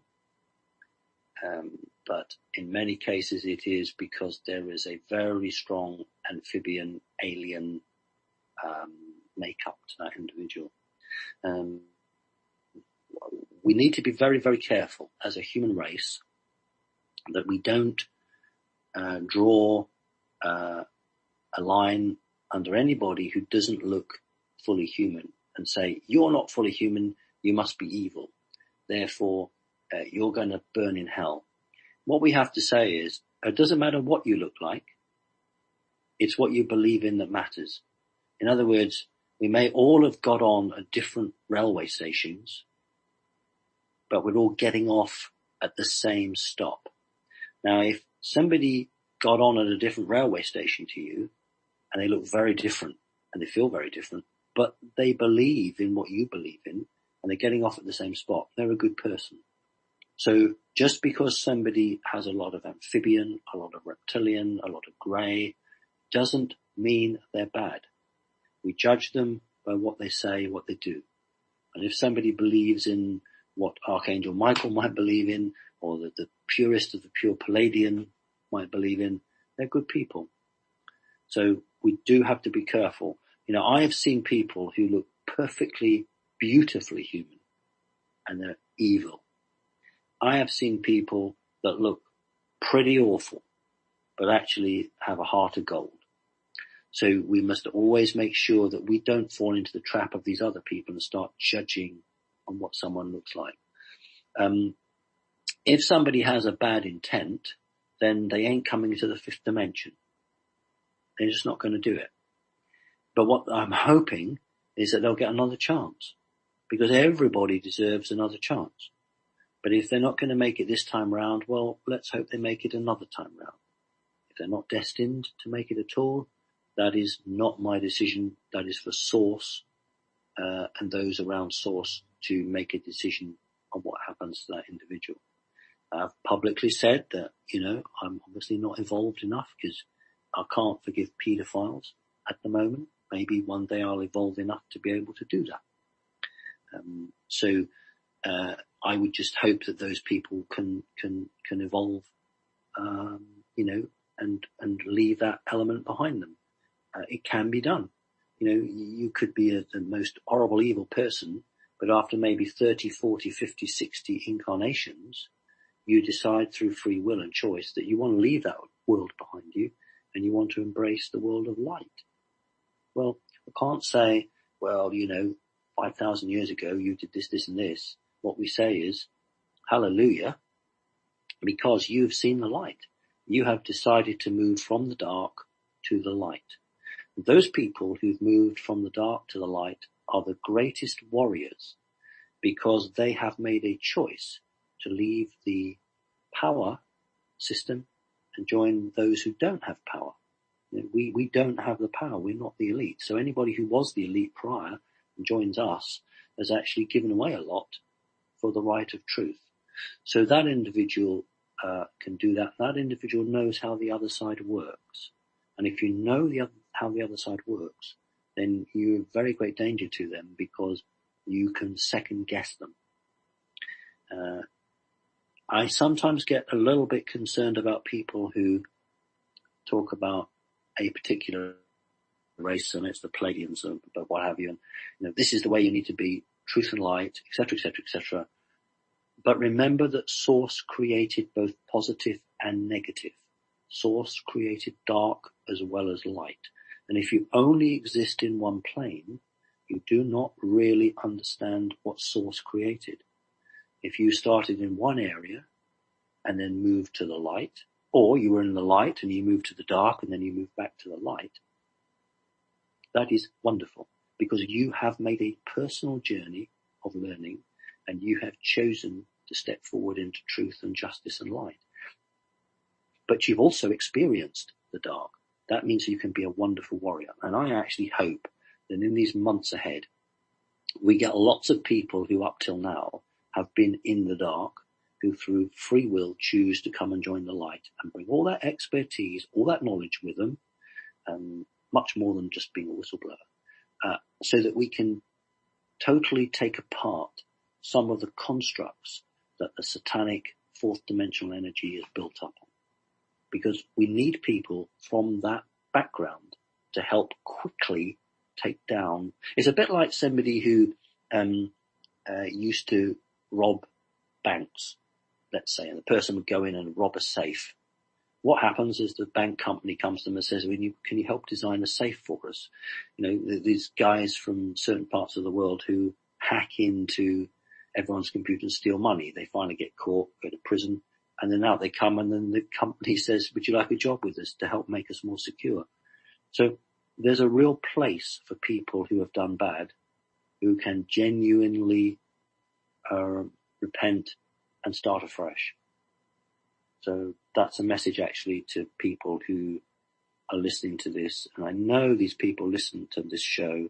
But in many cases it is because there is a very strong amphibian alien makeup to that individual. We need to be very, very careful as a human race that we don't draw a line under anybody who doesn't look fully human and say, you're not fully human, you must be evil. Therefore, you're going to burn in hell. What we have to say is, it doesn't matter what you look like, it's what you believe in that matters. In other words, we may all have got on at different railway stations, but we're all getting off at the same stop. Now, if somebody got on at a different railway station to you, and they look very different, and they feel very different, but they believe in what you believe in, and they're getting off at the same spot, they're a good person. So just because somebody has a lot of amphibian, a lot of reptilian, a lot of grey, doesn't mean they're bad. We judge them by what they say, what they do. And if somebody believes in what Archangel Michael might believe in, or that the purest of the pure Palladian might believe in, they're good people. So we do have to be careful. You know, I have seen people who look perfectly, beautifully human, and they're evil. I have seen people that look pretty awful, but actually have a heart of gold. So we must always make sure that we don't fall into the trap of these other people and start judging on what someone looks like. If somebody has a bad intent, then they ain't coming into the fifth dimension. They're just not going to do it. But what I'm hoping is that they'll get another chance, because everybody deserves another chance. But if they're not going to make it this time round, well, let's hope they make it another time round. If they're not destined to make it at all, that is not my decision. That is for Source and those around Source to make a decision on what happens to that individual. I've publicly said that, you know, I'm obviously not involved enough because I can't forgive paedophiles at the moment. Maybe one day I'll evolve enough to be able to do that. I would just hope that those people can evolve, you know, and leave that element behind them. It can be done. You know, you could be the most horrible, evil person, but after maybe 30, 40, 50, 60 incarnations, you decide through free will and choice that you want to leave that world behind you and you want to embrace the world of light. Well, I can't say, well, you know, 5,000 years ago you did this, this and this. What we say is, hallelujah, because you've seen the light. You have decided to move from the dark to the light. And those people who've moved from the dark to the light are the greatest warriors, because they have made a choice to leave the power system and join those who don't have power. You know, we don't have the power. We're not the elite. So anybody who was the elite prior and joins us has actually given away a lot for the right of truth. So that individual can do that. That individual knows how the other side works. And if you know how the other side works, then you're in very great danger to them, because you can second guess them. I sometimes get a little bit concerned about people who talk about a particular race, and it's the Palladians, but what have you, and you know, this is the way you need to be, truth and light, etc., etc., etc. But remember that Source created both positive and negative. Source created dark as well as light. And if you only exist in one plane, you do not really understand what Source created. If you started in one area and then moved to the light, or you were in the light and you moved to the dark and then you moved back to the light, that is wonderful, because you have made a personal journey of learning and you have chosen to step forward into truth and justice and light. But you've also experienced the dark. that means you can be a wonderful warrior. And I actually hope that in these months ahead, we get lots of people who up till now have been in the dark, who through free will choose to come and join the light and bring all that expertise, all that knowledge with them, much more than just being a whistleblower, so that we can totally take apart some of the constructs that the satanic fourth dimensional energy is built up on. Because we need people from that background to help quickly take down. It's a bit like somebody who used to rob banks, let's say, and the person would go in and rob a safe. What happens is the bank company comes to them and says, can you help design a safe for us? These guys from certain parts of the world who hack into everyone's computer and steal money. They finally get caught, go to prison, and then out they come, and then the company says, would you like a job with us to help make us more secure? So there's a real place for people who have done bad, who can genuinely repent and start afresh. So that's a message actually to people who are listening to this. And I know these people listen to this show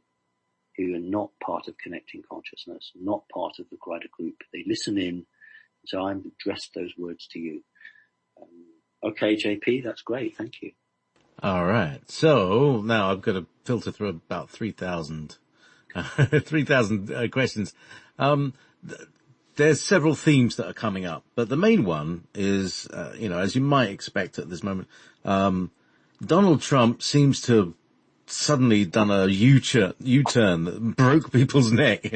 who are not part of Connecting Consciousness, not part of the Radi group. They listen in. So I'm addressed those words to you. Okay, JP, that's great. Thank you. All right. So now I've got to filter through about 3,000 questions. There's several themes that are coming up, but the main one is, as you might expect at this moment, Donald Trump seems to have suddenly done a U-turn that broke people's neck,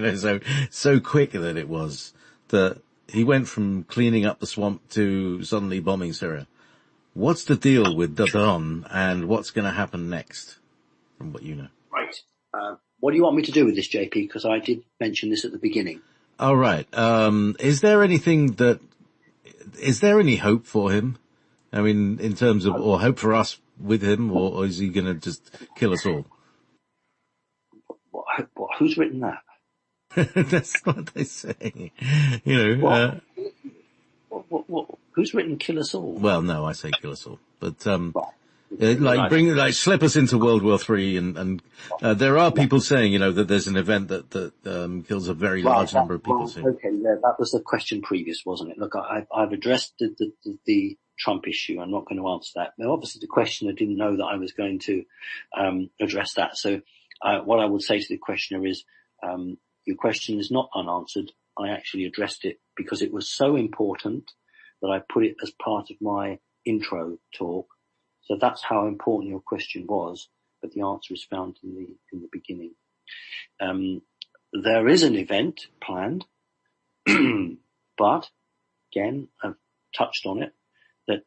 so quick that it was that he went from cleaning up the swamp to suddenly bombing Syria. What's the deal with Don, and what's going to happen next, from what you know? Right. What do you want me to do with this, JP? Because I did mention this at the beginning. All right. Is there any hope for him? I mean, in terms of, or hope for us with him, or is he going to just kill us all? Who's written that? That's what they say. Who's written "kill us all"? Well, no, I say kill us all, but slip us into World War III, and there are people saying, that there's an event that kills a very large number of people soon. Okay, that was the question previous, wasn't it? Look, I've addressed the Trump issue. I'm not going to answer that. Now, obviously, the questioner didn't know that I was going to address that. So, what I would say to the questioner is, your question is not unanswered. I actually addressed it because it was so important that I put it as part of my intro talk. So that's how important your question was, but the answer is found in the beginning. There is an event planned, but again, I've touched on it, that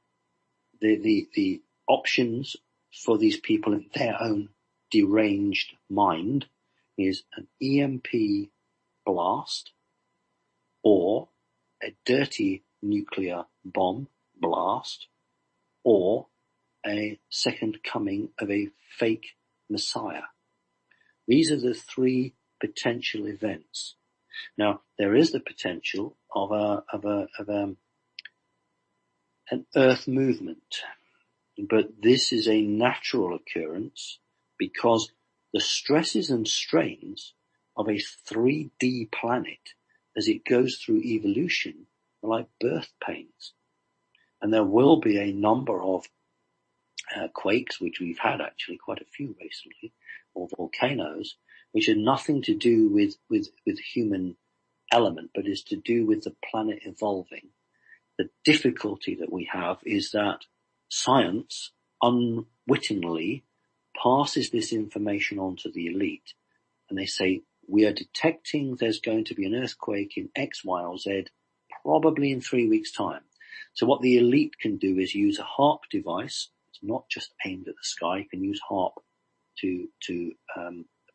the options for these people in their own deranged mind is an EMP blast or a dirty nuclear bomb blast or a second coming of a fake messiah. These are the three potential events. Now, there is the potential of an earth movement, but this is a natural occurrence because the stresses and strains of a 3D planet as it goes through evolution are like birth pains. And there will be a number of quakes, which we've had actually quite a few recently, or volcanoes, which are nothing to do with human element, but is to do with the planet evolving. The difficulty that we have is that science unwittingly passes this information on to the elite, and they say, we are detecting there's going to be an earthquake in X, Y, or Z, probably in 3 weeks' time. So what the elite can do is use a HARP device. It's not just aimed at the sky. You can use HARP to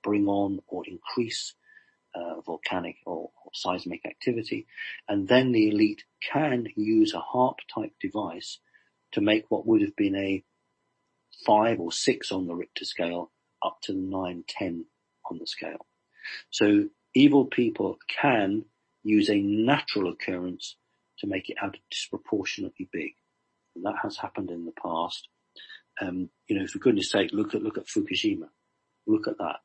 bring on or increase volcanic or seismic activity. And then the elite can use a HARP type device to make what would have been a 5 or 6 on the Richter scale up to 9, 10 on the scale. So evil people can use a natural occurrence to make it out disproportionately big. And that has happened in the past. For goodness sake, look at Fukushima. Look at that.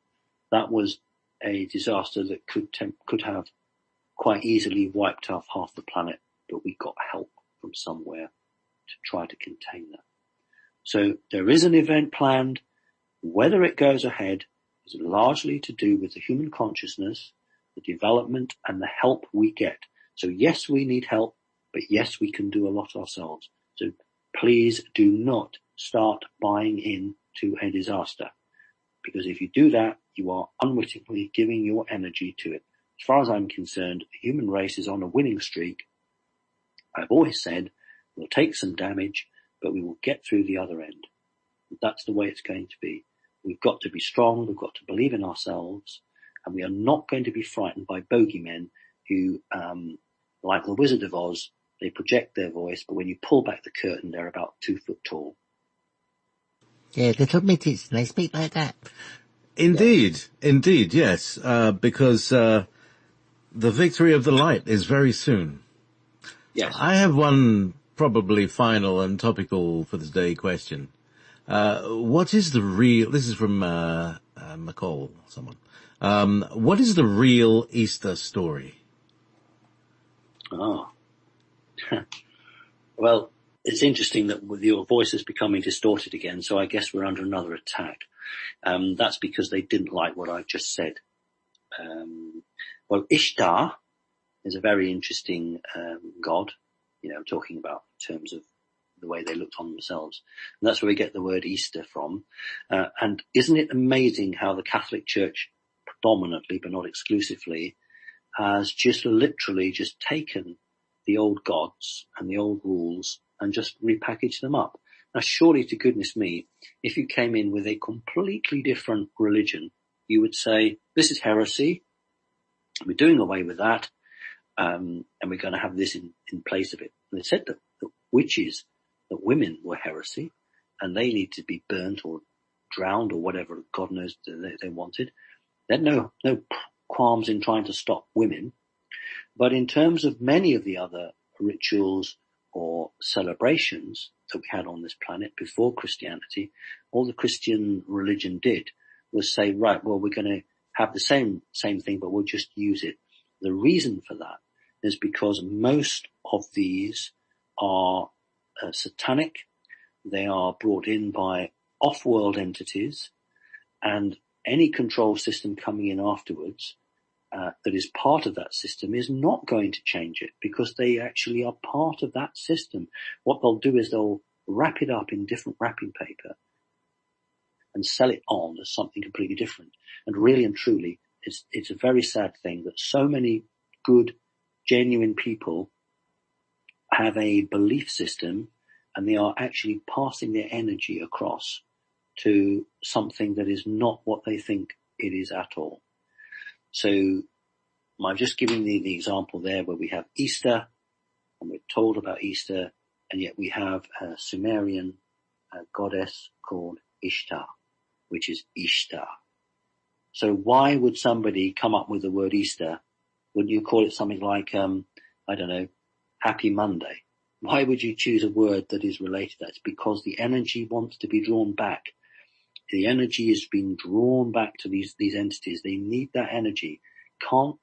That was a disaster that could have quite easily wiped off half the planet, but we got help from somewhere to try to contain that. So there is an event planned. Whether it goes ahead is largely to do with the human consciousness, the development, and the help we get. So yes, we need help, but yes, we can do a lot ourselves. So please do not start buying into a disaster, because if you do that, you are unwittingly giving your energy to it. As far as I'm concerned, the human race is on a winning streak. I've always said we'll take some damage, but we will get through the other end. That's the way it's going to be. We've got to be strong, we've got to believe in ourselves, and we are not going to be frightened by bogeymen who, like the Wizard of Oz, they project their voice, but when you pull back the curtain, they're about 2 foot tall. Yeah, little midgets, and they speak like that. Indeed, yes, because the victory of the light is very soon. Yes. I have one probably final and topical for today question. What is the real, this is from McCall, someone. What is the real Easter story? Oh. Well, it's interesting that with your voice is becoming distorted again, so I guess we're under another attack. That's because they didn't like what I just said. Well, Ishtar is a very interesting god, talking about in terms of the way they looked on themselves. And that's where we get the word Easter from. And isn't it amazing how the Catholic Church, predominantly but not exclusively, has just literally just taken the old gods and the old rules and just repackaged them up. Now, surely to goodness me, if you came in with a completely different religion, you would say, this is heresy, we're doing away with that, and we're going to have this in place of it. And they said that witches, that women were heresy, and they need to be burnt or drowned or whatever God knows they wanted. They had no qualms in trying to stop women. But in terms of many of the other rituals or celebrations that we had on this planet before Christianity, all the Christian religion did was say, right, well, we're going to have the same thing, but we'll just use it. The reason for that is because most of these are satanic. They are brought in by off-world entities, and any control system coming in afterwards that is part of that system is not going to change it, because they actually are part of that system. What they'll do is they'll wrap it up in different wrapping paper and sell it on as something completely different. And really and truly, it's a very sad thing that so many good, genuine people have a belief system, and they are actually passing their energy across to something that is not what they think it is at all. So I'm just giving the example there where we have Easter, and we're told about Easter, and yet we have a Sumerian goddess called Ishtar, which is Ishtar. So why would somebody come up with the word Easter? Wouldn't you call it something like, Happy Monday? Why would you choose a word that is related to that? It's because the energy wants to be drawn back. The energy is being drawn back to these entities. They need that energy. Can't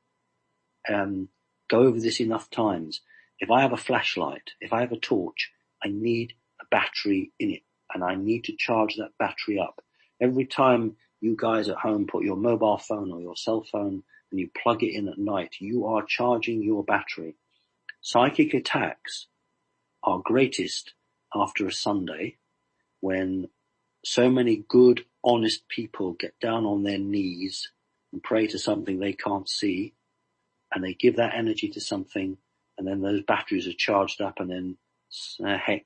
go over this enough times. If I have a flashlight, if I have a torch, I need a battery in it, and I need to charge that battery up. Every time you guys at home put your mobile phone or your cell phone and you plug it in at night, you are charging your battery. Psychic attacks are greatest after a Sunday, when so many good, honest people get down on their knees and pray to something they can't see, and they give that energy to something, and then those batteries are charged up, and then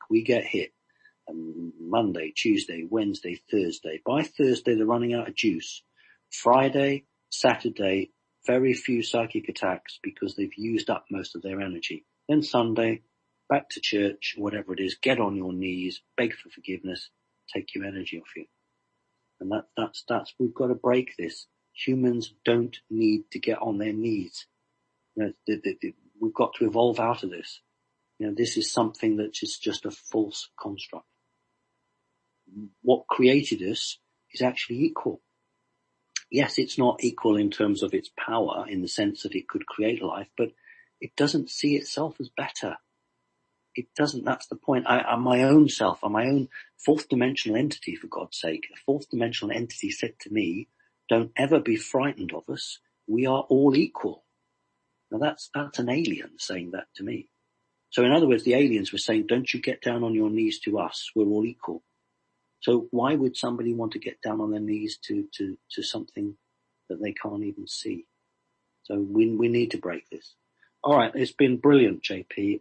we get hit. Monday, Tuesday, Wednesday, Thursday. By Thursday, they're running out of juice. Friday, Saturday, very few psychic attacks because they've used up most of their energy. Then Sunday, back to church, whatever it is, get on your knees, beg for forgiveness, take your energy off you. And that's, we've got to break this. Humans don't need to get on their knees. We've got to evolve out of this. This is something that is just a false construct. what created us is actually equal. Yes, it's not equal in terms of its power, in the sense that it could create life, but it doesn't see itself as better. It doesn't. That's the point. I'm my own self. I'm my own fourth dimensional entity, for God's sake. A fourth dimensional entity said to me, don't ever be frightened of us. We are all equal. Now that's an alien saying that to me. So in other words, the aliens were saying, don't you get down on your knees to us. We're all equal. So why would somebody want to get down on their knees to something that they can't even see? So we need to break this. All right, it's been brilliant, JP.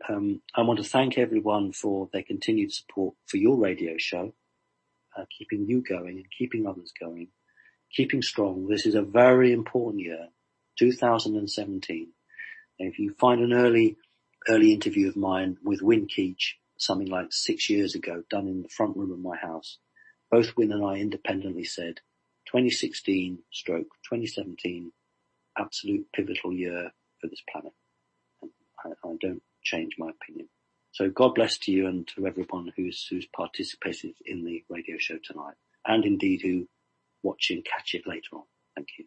I want to thank everyone for their continued support for your radio show, keeping you going and keeping others going, keeping strong. This is a very important year, 2017. And if you find an early interview of mine with Win Keach, something like 6 years ago, done in the front room of my house, both Win and I independently said 2016/2017, absolute pivotal year for this planet. I don't change my opinion. So God bless to you and to everyone who's participated in the radio show tonight, and indeed who watch and catch it later on. Thank you.